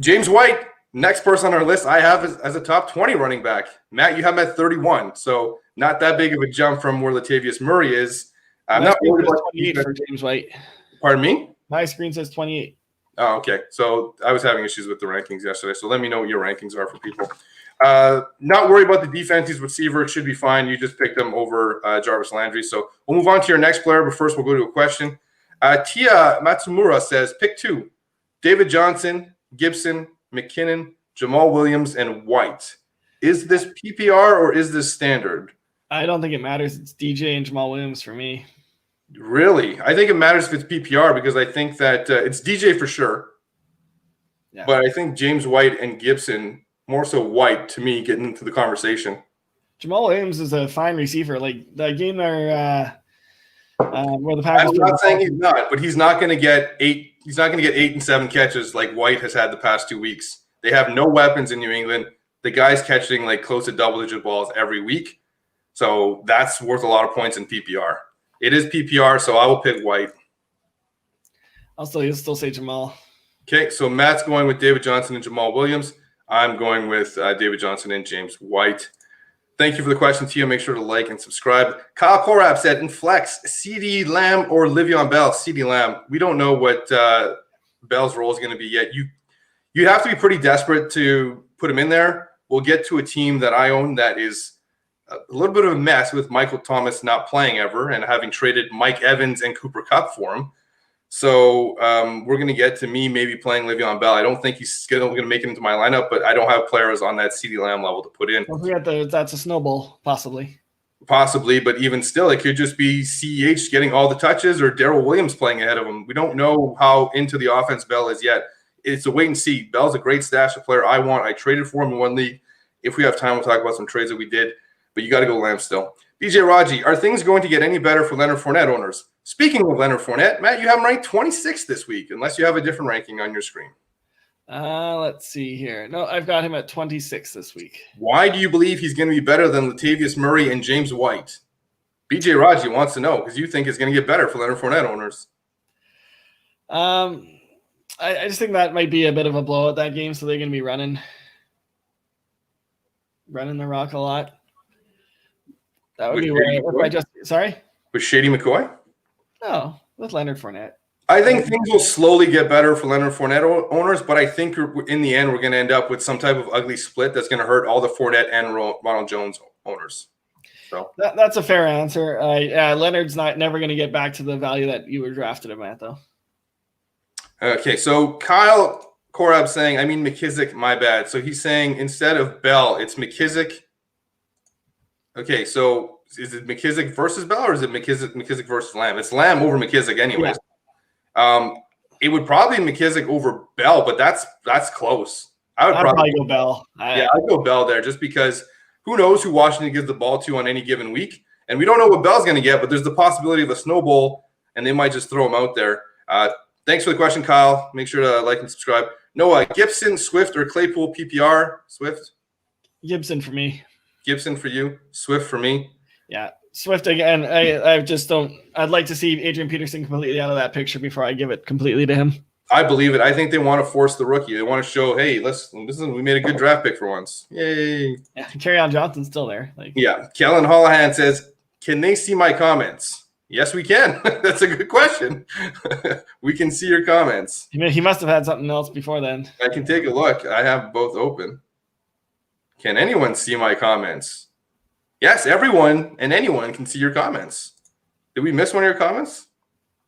James White, next person on our list, I have as a top 20 running back. Matt, you have him at 31, so not that big of a jump from where Latavius Murray is. I'm not worried about 28 for James White. Pardon me? My screen says 28. Oh, okay. So I was having issues with the rankings yesterday. So let me know what your rankings are for people. Not worry about the defense. He's receiver. It should be fine. You just picked him over Jarvis Landry. So we'll move on to your next player. But first, we'll go to a question. Tia Matsumura says, pick 2. David Johnson, Gibson, McKinnon, Jamal Williams, and White. Is this PPR or is this standard? I don't think it matters. It's DJ and Jamal Williams for me. Really? I think it matters if it's PPR because I think that it's DJ for sure. Yeah. But I think James White and Gibson, more so White, to me, getting into the conversation. Jamal Williams is a fine receiver. Like the game there, where the Packers. I'm not saying he's not, but he's not going to get 8. He's not going to get 8 and 7 catches like White has had the past 2 weeks. They have no weapons in New England. The guy's catching like close to double-digit balls every week, so that's worth a lot of points in PPR. It is PPR, so I will pick White. I'll still say Jamal. Okay, so Matt's going with David Johnson and Jamal Williams. I'm going with David Johnson and James White. Thank you for the question, Tia. Make sure to like and subscribe. Kyle Korab said, in flex, CeeDee Lamb or Le'Veon Bell? CeeDee Lamb. We don't know what Bell's role is going to be yet. You'd have to be pretty desperate to put him in there, we'll get to a team that I own that is a little bit of a mess with Michael Thomas not playing ever and having traded Mike Evans and Cooper Kupp for him. So we're going to get to me maybe playing Le'Veon Bell. I don't think he's going to make it into my lineup, but I don't have players on that CeeDee Lamb level to put in. Don't forget that's a snowball, possibly. Possibly, but even still, it could just be CEH getting all the touches or Darrell Williams playing ahead of him. We don't know how into the offense Bell is yet. It's a wait and see. Bell's a great stash of player I want. I traded for him in one league. If we have time, we'll talk about some trades that we did, but you got to go Lamb still. BJ Raji, are things going to get any better for Leonard Fournette owners? Speaking of Leonard Fournette, Matt, you have him ranked 26th this week, unless you have a different ranking on your screen. Let's see here. No, I've got him at 26 this week. Why do you believe he's going to be better than Latavius Murray and James White? BJ Raji wants to know because you think it's going to get better for Leonard Fournette owners. I just think that might be a bit of a blowout that game, so they're going to be running the rock a lot. That would be where I just – sorry? With Shady McCoy? No, with Leonard Fournette. I think things will slowly get better for Leonard Fournette owners, but I think in the end we're going to end up with some type of ugly split that's going to hurt all the Fournette and Ronald Jones owners. So that's a fair answer. Leonard's never going to get back to the value that you were drafted him at, though. Okay, so Kyle Korab saying, I mean McKissick, my bad. So he's saying instead of Bell, it's McKissick. Okay, so is it McKissick versus Bell or is it McKissick versus Lamb? It's Lamb over McKissick anyways. Yeah. It would probably be McKissick over Bell, but that's close. I'd probably go Bell. I'd go Bell there just because who knows who Washington gives the ball to on any given week. And we don't know what Bell's going to get, but there's the possibility of a snowball, and they might just throw him out there. Thanks for the question, Kyle. Make sure to like and subscribe. Noah, Gibson, Swift, or Claypool PPR? Swift? Gibson for me. Gibson for you. Swift for me. Yeah. Swift again. I just don't – I'd like to see Adrian Peterson completely out of that picture before I give it completely to him. I believe it. I think they want to force the rookie. They want to show, hey, we made a good draft pick for once. Yay. Yeah, Kerryon Johnson's still there. Yeah. Kellen Hollahan says, can they see my comments? Yes, we can. That's a good question. We can see your comments. He must have had something else before then. I can take a look. I have both open. Can anyone see my comments? Yes, everyone and anyone can see your comments. Did we miss one of your comments?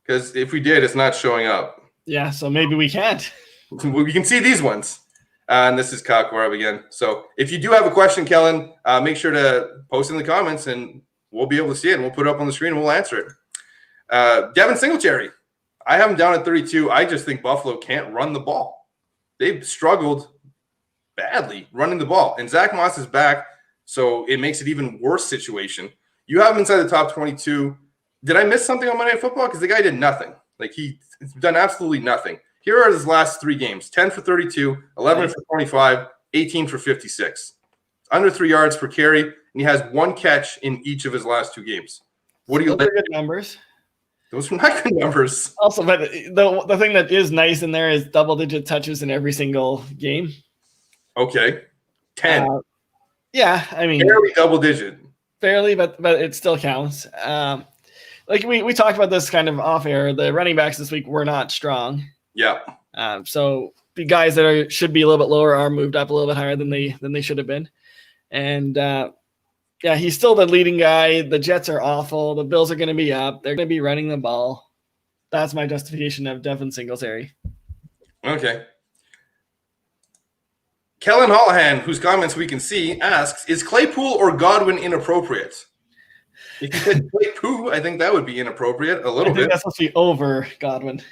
Because if we did, it's not showing up. Yeah, so maybe we can't. We can see these ones. And this is Kyle Korab again. So if you do have a question, Kellen, make sure to post in the comments and we'll be able to see it. And we'll put it up on the screen and we'll answer it. Devin Singletary. I have him down at 32. I just think Buffalo can't run the ball. They've struggled badly running the ball. And Zach Moss is back, so it makes it even worse situation. You have him inside the top 22. Did I miss something on Monday Night Football? Because the guy did nothing. He's done absolutely nothing. Here are his last 3 games. 10 for 32, 11 for 25, 18 for 56. Under 3 yards per carry, and he has 1 catch in each of his last 2 games. What do you think? Good numbers. Those are not good numbers. Also, but the thing that is nice in there is double-digit touches in every single game. Okay. 10. Yeah, I mean. Barely double-digit. Barely, but it still counts. We talked about this kind of off-air. The running backs this week were not strong. Yeah. So the guys that should be a little bit lower are moved up a little bit higher than they should have been. And, he's still the leading guy. The Jets are awful. The Bills are going to be up. They're going to be running the ball. That's my justification of Devin Singletary. Okay. Kellen Hollahan, whose comments we can see, asks, is Claypool or Godwin inappropriate? If you said Claypool, I think that would be inappropriate a little bit. That's supposed to be over Godwin.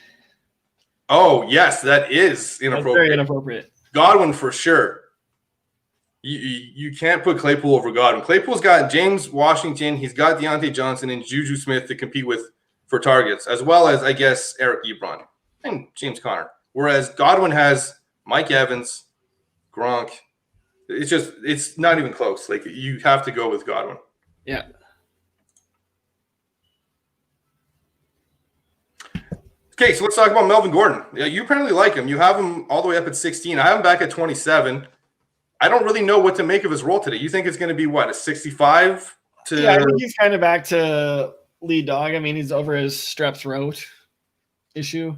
Oh, yes, that is inappropriate. That's very inappropriate. Godwin for sure. You can't put Claypool over Godwin. Claypool's got James Washington. He's got Deontay Johnson and Juju Smith to compete with for targets, as well as, I guess, Eric Ebron and James Conner. Whereas Godwin has Mike Evans, Gronk. It's not even close. You have to go with Godwin. Yeah. Okay, so let's talk about Melvin Gordon. Yeah, you apparently like him. You have him all the way up at 16. I have him back at 27. I don't really know what to make of his role today. You think it's going to be what, a 65? Yeah, I think he's kind of back to lead dog. I mean, he's over his strep throat issue.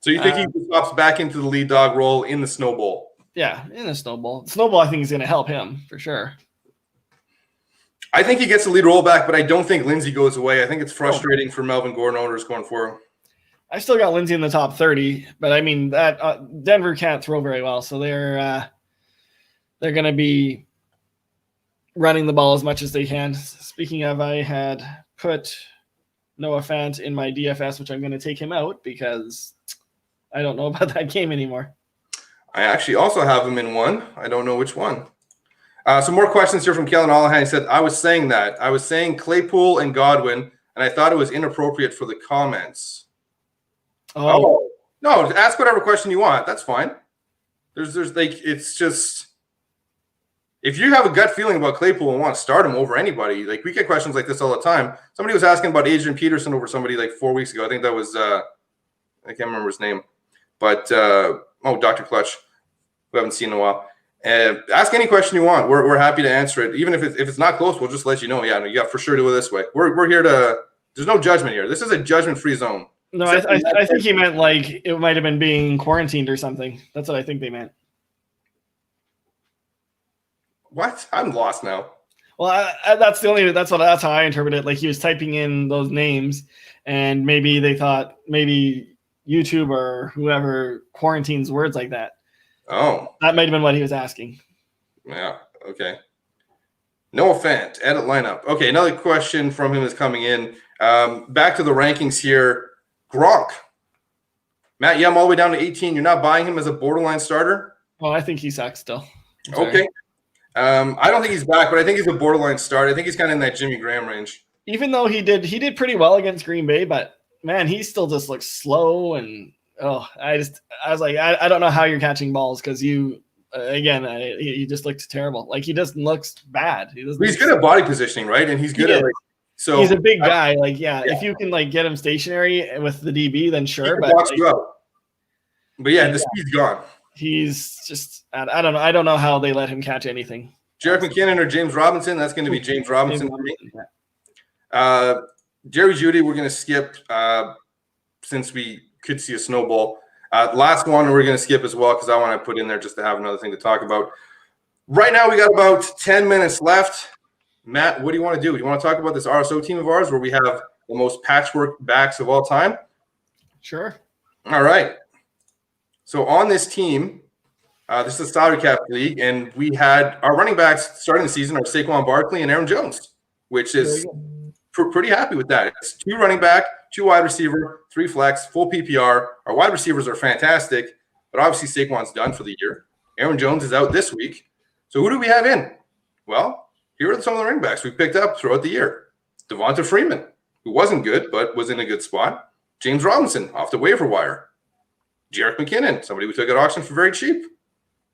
So you think he drops back into the lead dog role in the Snow Bowl? Yeah, in a snowball. Snowball, I think, is going to help him for sure. I think he gets the lead role back, but I don't think Lindsay goes away. I think it's frustrating for Melvin Gordon owners going forward. I still got Lindsay in the top 30, but I mean that Denver can't throw very well, so they're going to be running the ball as much as they can. Speaking of, I had put Noah Fant in my DFS, which I'm going to take him out because I don't know about that game anymore. I actually also have him in one. I don't know which one. Some more questions here from Kellen Allahan. He said, I was saying that. I was saying Claypool and Godwin, and I thought it was inappropriate for the comments. Oh. No, ask whatever question you want. That's fine. There's like, it's just, if you have a gut feeling about Claypool and want to start him over anybody, like we get questions like this all the time. Somebody was asking about Adrian Peterson over somebody like 4 weeks ago. I think that was, I can't remember his name, but, Dr. Clutch, who I haven't seen in a while. Ask any question you want. We're happy to answer it. Even if it's not close, we'll just let you know. Yeah, no, you got for sure to do it this way. We're here to. There's no judgment here. This is a judgment-free zone. No, I think he meant like it might have been being quarantined or something. That's what I think they meant. What? I'm lost now. Well, that's how I interpret it. Like he was typing in those names, and maybe they thought maybe YouTube or whoever quarantines words like that. Oh, that might have been what he was asking. Yeah. Okay. Noah Fant, edit lineup. Okay, another question from him is coming in. Back to the rankings here. Gronk. Matt Yum all the way down to 18. You're not buying him as a borderline starter? Oh, I think he sucks still. Okay. I don't think he's back, but I think he's a borderline start. I think he's kind of in that Jimmy Graham range. Even though he did pretty well against Green Bay, but man, he still just looks slow and I was like, I don't know how you're catching balls because you just looked terrible. Like he just looks bad. He's good at body positioning, right? And he's good at like, so he's a big guy. Like if you can like get him stationary with the DB, then sure. But the speed's gone. He's just I don't know. I don't know how they let him catch anything. Jerick McKinnon or James Robinson? That's going to be James Robinson for me. Jerry Jeudy, we're going to skip since we could see a snowball. Last one we're going to skip as well because I want to put in there just to have another thing to talk about. Right now we got about 10 minutes left. Matt, what do you want to do? Do you want to talk about this RSO team of ours where we have the most patchwork backs of all time? Sure. All right. So on this team, this is a salary cap league, and we had our running backs starting the season are Saquon Barkley and Aaron Jones, which is pretty happy with that. It's 2 running back, 2 wide receiver, 3 flex, full PPR. Our wide receivers are fantastic, but obviously Saquon's done for the year. Aaron Jones is out this week. So who do we have in? Well, here are some of the running backs we picked up throughout the year. Devonta Freeman, who wasn't good, but was in a good spot. James Robinson off the waiver wire. Jerick McKinnon, somebody we took at auction for very cheap.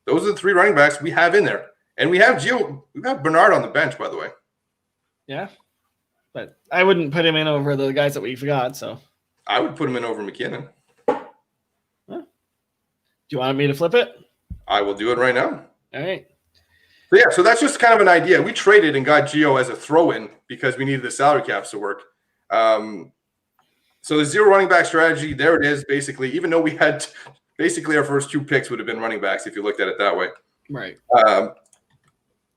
Those are the 3 running backs we have in there. And we have Bernard on the bench, by the way. Yeah. But I wouldn't put him in over the guys that we forgot, so. I would put him in over McKinnon. Huh? Do you want me to flip it? I will do it right now. All right. So that's just kind of an idea. We traded and got Gio as a throw-in because we needed the salary caps to work. So the 0 running back strategy, there it is, basically, even though we had basically our first 2 picks would have been running backs if you looked at it that way. Right.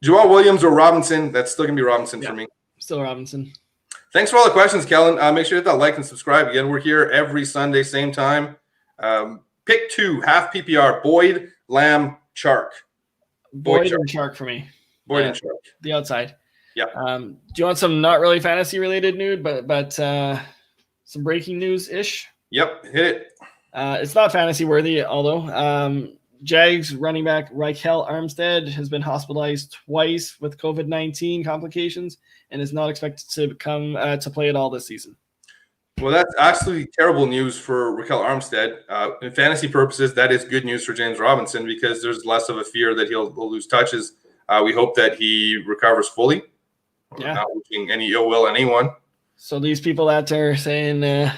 Joel Williams or Robinson, that's still going to be Robinson for me. Still Robinson. Thanks for all the questions, Kellen. Make sure to hit that like and subscribe. Again, we're here every Sunday, same time. Pick 2, half PPR, Boyd, Lamb, Chark. Boyd and Chark for me. Boyd and Chark. The outside. Yeah. Do you want some not really fantasy related news, but some breaking news ish? Yep, hit it. It's not fantasy worthy, although Jags running back Raquel Armstead has been hospitalized twice with COVID-19 complications and is not expected to come to play at all this season. Well, that's absolutely terrible news for Raquel Armstead. In fantasy purposes, that is good news for James Robinson because there's less of a fear that he'll lose touches. We hope that he recovers fully. Yeah. Not wishing any ill will on anyone. So these people that are saying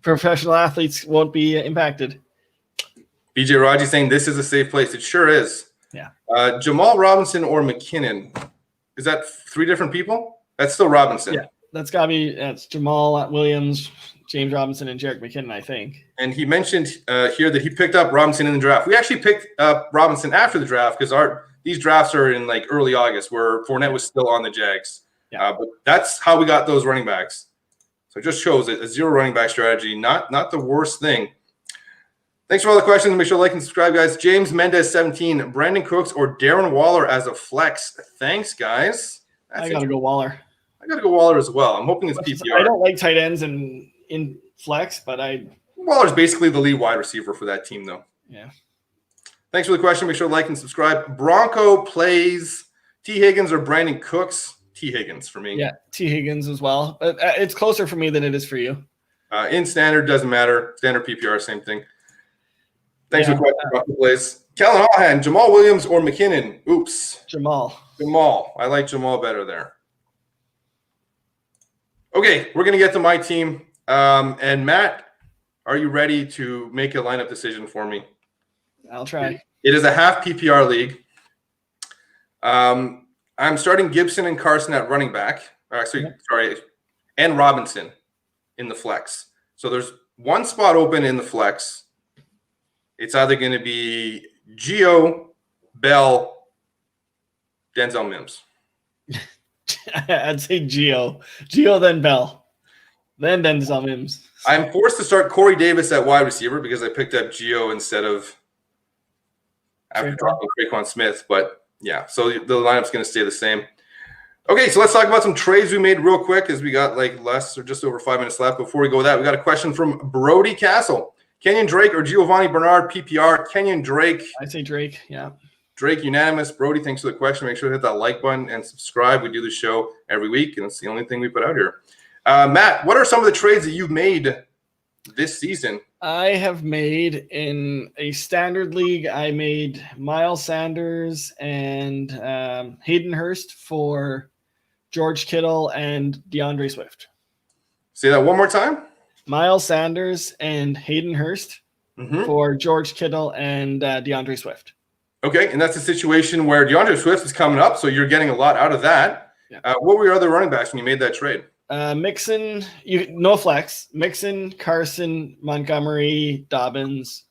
professional athletes won't be impacted. BJ Raji saying this is a safe place. It sure is. Yeah. Jamal Robinson or McKinnon. Is that 3 different people? That's still Robinson. Yeah. That's got to be – it's Jamal Williams, James Robinson and Jerick McKinnon, I think. And he mentioned here that he picked up Robinson in the draft. We actually picked up Robinson after the draft because these drafts are in like early August where Fournette was still on the Jags. Yeah. But that's how we got those running backs. So it just shows that a zero running back strategy, not the worst thing. Thanks for all the questions. Make sure to like and subscribe, guys. James Mendez, 17. Brandon Cooks or Darren Waller as a flex. Thanks, guys. I got to go Waller. I got to go Waller as well. I'm hoping it's PPR. I don't like tight ends in flex, but Waller's basically the lead wide receiver for that team, though. Yeah. Thanks for the question. Make sure to like and subscribe. Bronco plays T. Higgins or Brandon Cooks. T. Higgins for me. Yeah, T. Higgins as well. But it's closer for me than it is for you. In standard, doesn't matter. Standard PPR, same thing. Thanks for the question. Bronco plays. Kellen Hawhan, Jamal Williams or McKinnon. Oops. Jamal. I like Jamal better there. Okay, we're going to get to my team. And Matt, are you ready to make a lineup decision for me? I'll try. It is a half PPR league. I'm starting Gibson and Carson at running back. And Robinson in the flex. So there's one spot open in the flex. It's either going to be Gio, Bell, Denzel Mims. I'd say Gio, then Bell, then Denzel Mims. I'm forced to start Corey Davis at wide receiver because I picked up Gio instead of after dropping Traquan Smith. But yeah, so the lineup's going to stay the same. Okay, so let's talk about some trades we made real quick as we got like less or just over 5 minutes left. Before we go with that, we got a question from Brody Castle. Kenyon Drake or Giovanni Bernard PPR? Kenyon Drake. I'd say Drake, yeah. Drake, unanimous. Brody, thanks for the question. Make sure to hit that like button and subscribe. We do the show every week, and it's the only thing we put out here. Matt, what are some of the trades that you've made this season? I have made in a standard league, I made Miles Sanders and Hayden Hurst for George Kittle and DeAndre Swift. Say that one more time. Miles Sanders and Hayden Hurst for George Kittle and DeAndre Swift. Okay, and that's a situation where DeAndre Swift is coming up, so you're getting a lot out of that. Yeah. What were your other running backs when you made that trade? Mixon, no flex. Mixon, Carson, Montgomery, Dobbins.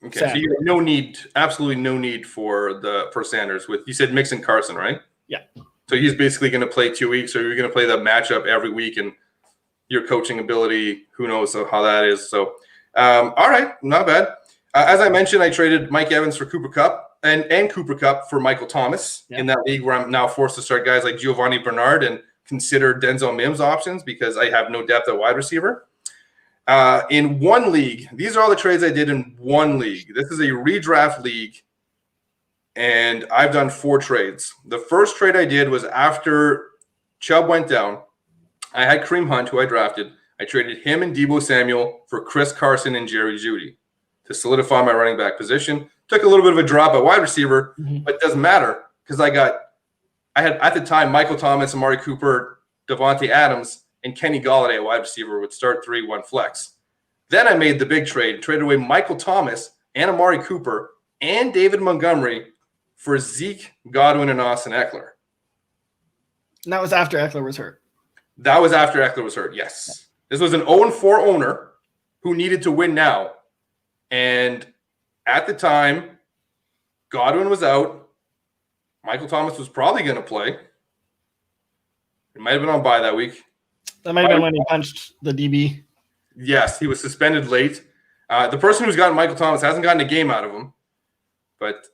Okay, Sanders. So you have no need, absolutely no need for Sanders. You said Mixon, Carson, right? Yeah. So he's basically going to play 2 weeks, or you're going to play the matchup every week, and your coaching ability, who knows how that is. So, all right, not bad. As I mentioned, I traded Mike Evans for Cooper Kupp and Cooper Kupp for Michael Thomas in that league where I'm now forced to start guys like Giovanni Bernard and consider Denzel Mims options because I have no depth at wide receiver. In one league, these are all the trades I did in one league. This is a redraft league, and I've done 4 trades. The first trade I did was after Chubb went down. I had Kareem Hunt, who I drafted. I traded him and Deebo Samuel for Chris Carson and Jerry Jeudy to solidify my running back position. Took a little bit of a drop at wide receiver, but it doesn't matter because I had at the time Michael Thomas, Amari Cooper, Devontae Adams, and Kenny Golladay at wide receiver would start 3-1 flex. Then I made the big trade, traded away Michael Thomas and Amari Cooper and David Montgomery for Zeke, Godwin, and Austin Eckler. And that was after Eckler was hurt. That was after Eckler was hurt, yes. This was an 0-4 owner who needed to win now. And at the time, Godwin was out. Michael Thomas was probably going to play. It might have been on bye that week. That might have been when he punched the DB. Yes, he was suspended late. The person who's gotten Michael Thomas hasn't gotten a game out of him. But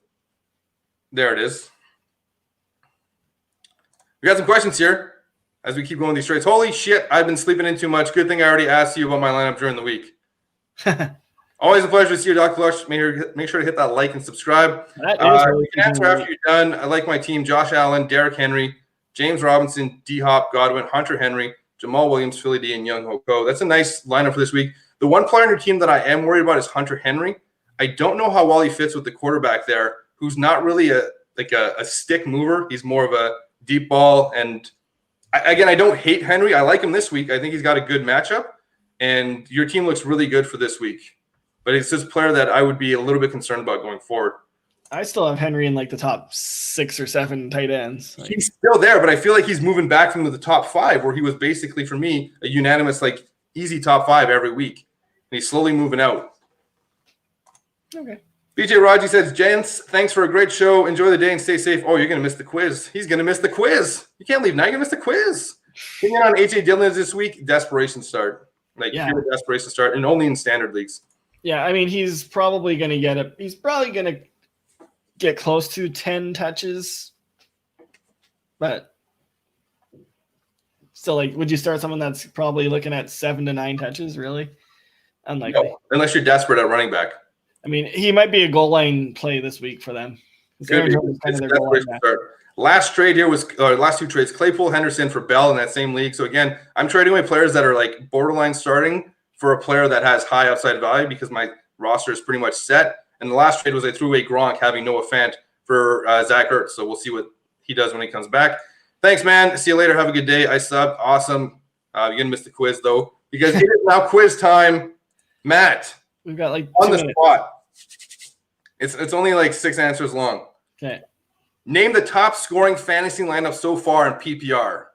there it is. We got some questions here as we keep going these trades. Holy shit, I've been sleeping in too much. Good thing I already asked you about my lineup during the week. Always a pleasure to see you, Dr. Flush. Make sure to hit that like and subscribe. That is really you can answer after you're done. I like my team: Josh Allen, Derrick Henry, James Robinson, D-Hop, Godwin, Hunter Henry, Jamal Williams, Philly D, and Young Ho. That's a nice lineup for this week. The one player on your team that I am worried about is Hunter Henry. I don't know how well he fits with the quarterback there, who's not really a stick mover. He's more of a deep ball. And I don't hate Henry. I like him this week. I think he's got a good matchup. And your team looks really good for this week. But it's this player that I would be a little bit concerned about going forward. I still have Henry in like the top 6 or 7 tight ends. He's still there, but I feel like he's moving back from the top 5, where he was basically, for me, a unanimous easy top 5 every week, and he's slowly moving out. Okay. BJ Raji says, gents, thanks for a great show. Enjoy the day and stay safe. Oh, you're going to miss the quiz. He's going to miss the quiz. You can't leave now. You're going to miss the quiz. Opinion on AJ Dillon this week, desperation start. Pure desperation start, and only in standard leagues. Yeah, I mean, he's probably going to get it. He's probably going to get close to 10 touches. But still, would you start someone that's probably looking at 7 to 9 touches? Really? Unlikely. No, unless you're desperate at running back. I mean, he might be a goal line play this week for them. Could be. It's a desperation start. Last trade here was last 2 trades: Claypool, Henderson for Bell in that same league. So again, I'm trading away players that are borderline starting for a player that has high upside value because my roster is pretty much set. And the last trade was I threw away Gronk, having Noah Fant for Zach Ertz. So we'll see what he does when he comes back. Thanks, man. See you later. Have a good day. I subbed. Awesome. You're gonna miss the quiz though because it is now quiz time. Matt, we've got on the spot. It's only 6 answers long. Okay. Name the top scoring fantasy lineup so far in PPR.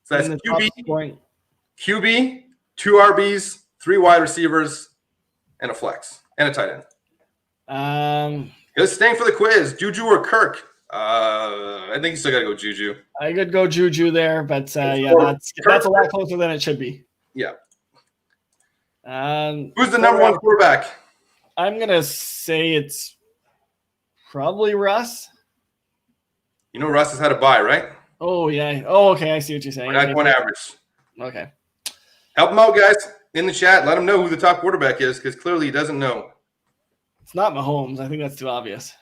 So that's QB, 2 RBs, 3 wide receivers, and a flex, and a tight end. Just staying for the quiz. Juju or Kirk? I think you still got to go Juju. I could go Juju there, but that's a lot closer than it should be. Yeah. Who's the number 1 quarterback? I'm gonna say it's probably Russ. You know Russ has had a bye, right? Oh, yeah. Oh, okay. I see what you're saying. 9-point average. Okay. Help him out, guys, in the chat. Let him know who the top quarterback is because clearly he doesn't know. It's not Mahomes. I think that's too obvious.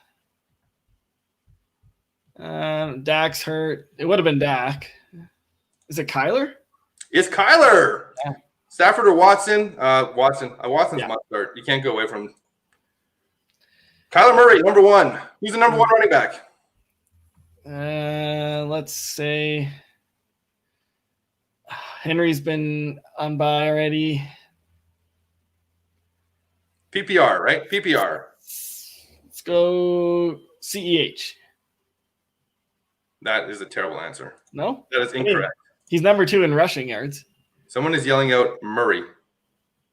Dak's hurt. It would have been Dak. Is it Kyler? It's Kyler. Yeah. Stafford or Watson? Watson's must start. You can't go away from him. Kyler Murray, number 1. Who's the number 1 running back? Let's say Henry's been on bye already. PPR, right? PPR. Let's go CEH. That is a terrible answer. No? That is incorrect. He's number 2 in rushing yards. Someone is yelling out Murray.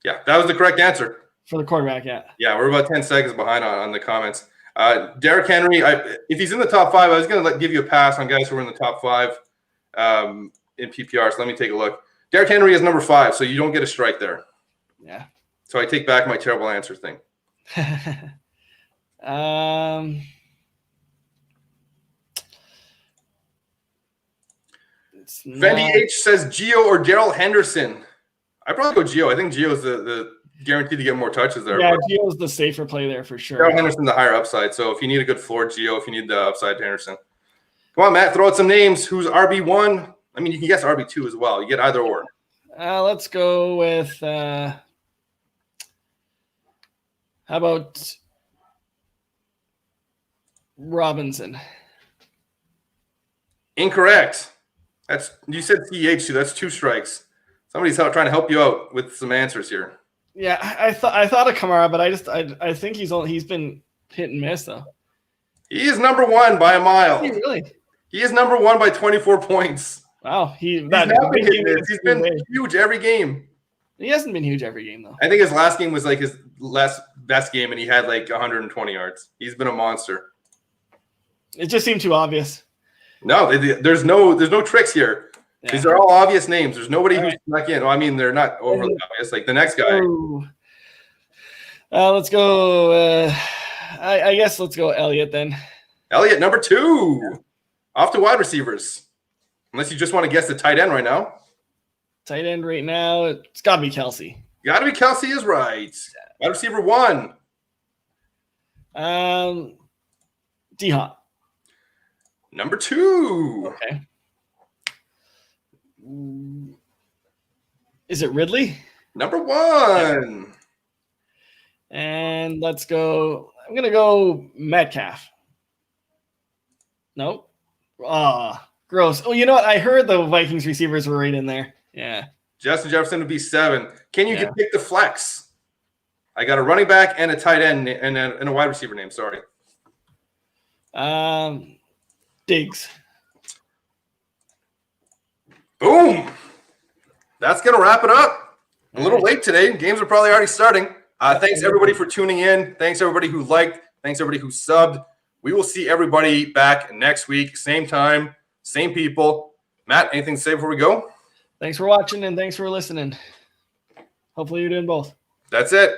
Yeah, that was the correct answer. For the quarterback, yeah. Yeah, we're about 10 seconds behind on the comments. Derrick Henry, if he's in the top 5, I was going to give you a pass on guys who are in the top 5 in PPR. So let me take a look. Derrick Henry is number 5, so you don't get a strike there. Yeah. So I take back my terrible answer thing. Fendi H says Gio or Daryl Henderson. I'd probably go Gio. I think Gio's the guaranteed to get more touches there. Yeah, Gio's the safer play there for sure. Daryl Henderson, the higher upside. So if you need a good floor, Gio. If you need the upside, Henderson. Come on, Matt, throw out some names. Who's RB1? I mean, you can guess RB2 as well. You get either or. Let's go with how about Robinson? Incorrect. You said CH, so that's 2 strikes. Somebody's trying to help you out with some answers here. Yeah, I thought of Kamara, but I think he's been hit and miss though. He is number 1 by a mile. Really? He is number 1 by 24 points. Wow, he's been huge every game. He hasn't been huge every game though. I think his last game was his best game, and he had 120 yards. He's been a monster. It just seemed too obvious. No, there's no tricks here. Yeah. These are all obvious names. There's nobody who's snuck in. Well, I mean, they're not overly obvious. Like the next guy. Let's go. I guess let's go Elliott then. Elliott, number 2. Off to wide receivers. Unless you just want to guess the tight end right now. Tight end right now, it's got to be Kelsey. Got to be Kelsey is right. Wide receiver 1. D-Hop. Number 2. Okay. Is it Ridley? Number 1. And let's go. I'm going to go Metcalf. Nope. Gross. Oh, you know what? I heard the Vikings receivers were right in there. Yeah. Justin Jefferson would be 7. Can you pick the flex? I got a running back and a tight end and a wide receiver name. Sorry. Diggs. Boom. That's going to wrap it up. A little late today. Games are probably already starting. Thanks, everybody, for tuning in. Thanks, everybody who liked. Thanks, everybody who subbed. We will see everybody back next week. Same time, same people. Matt, anything to say before we go? Thanks for watching and thanks for listening. Hopefully you're doing both. That's it.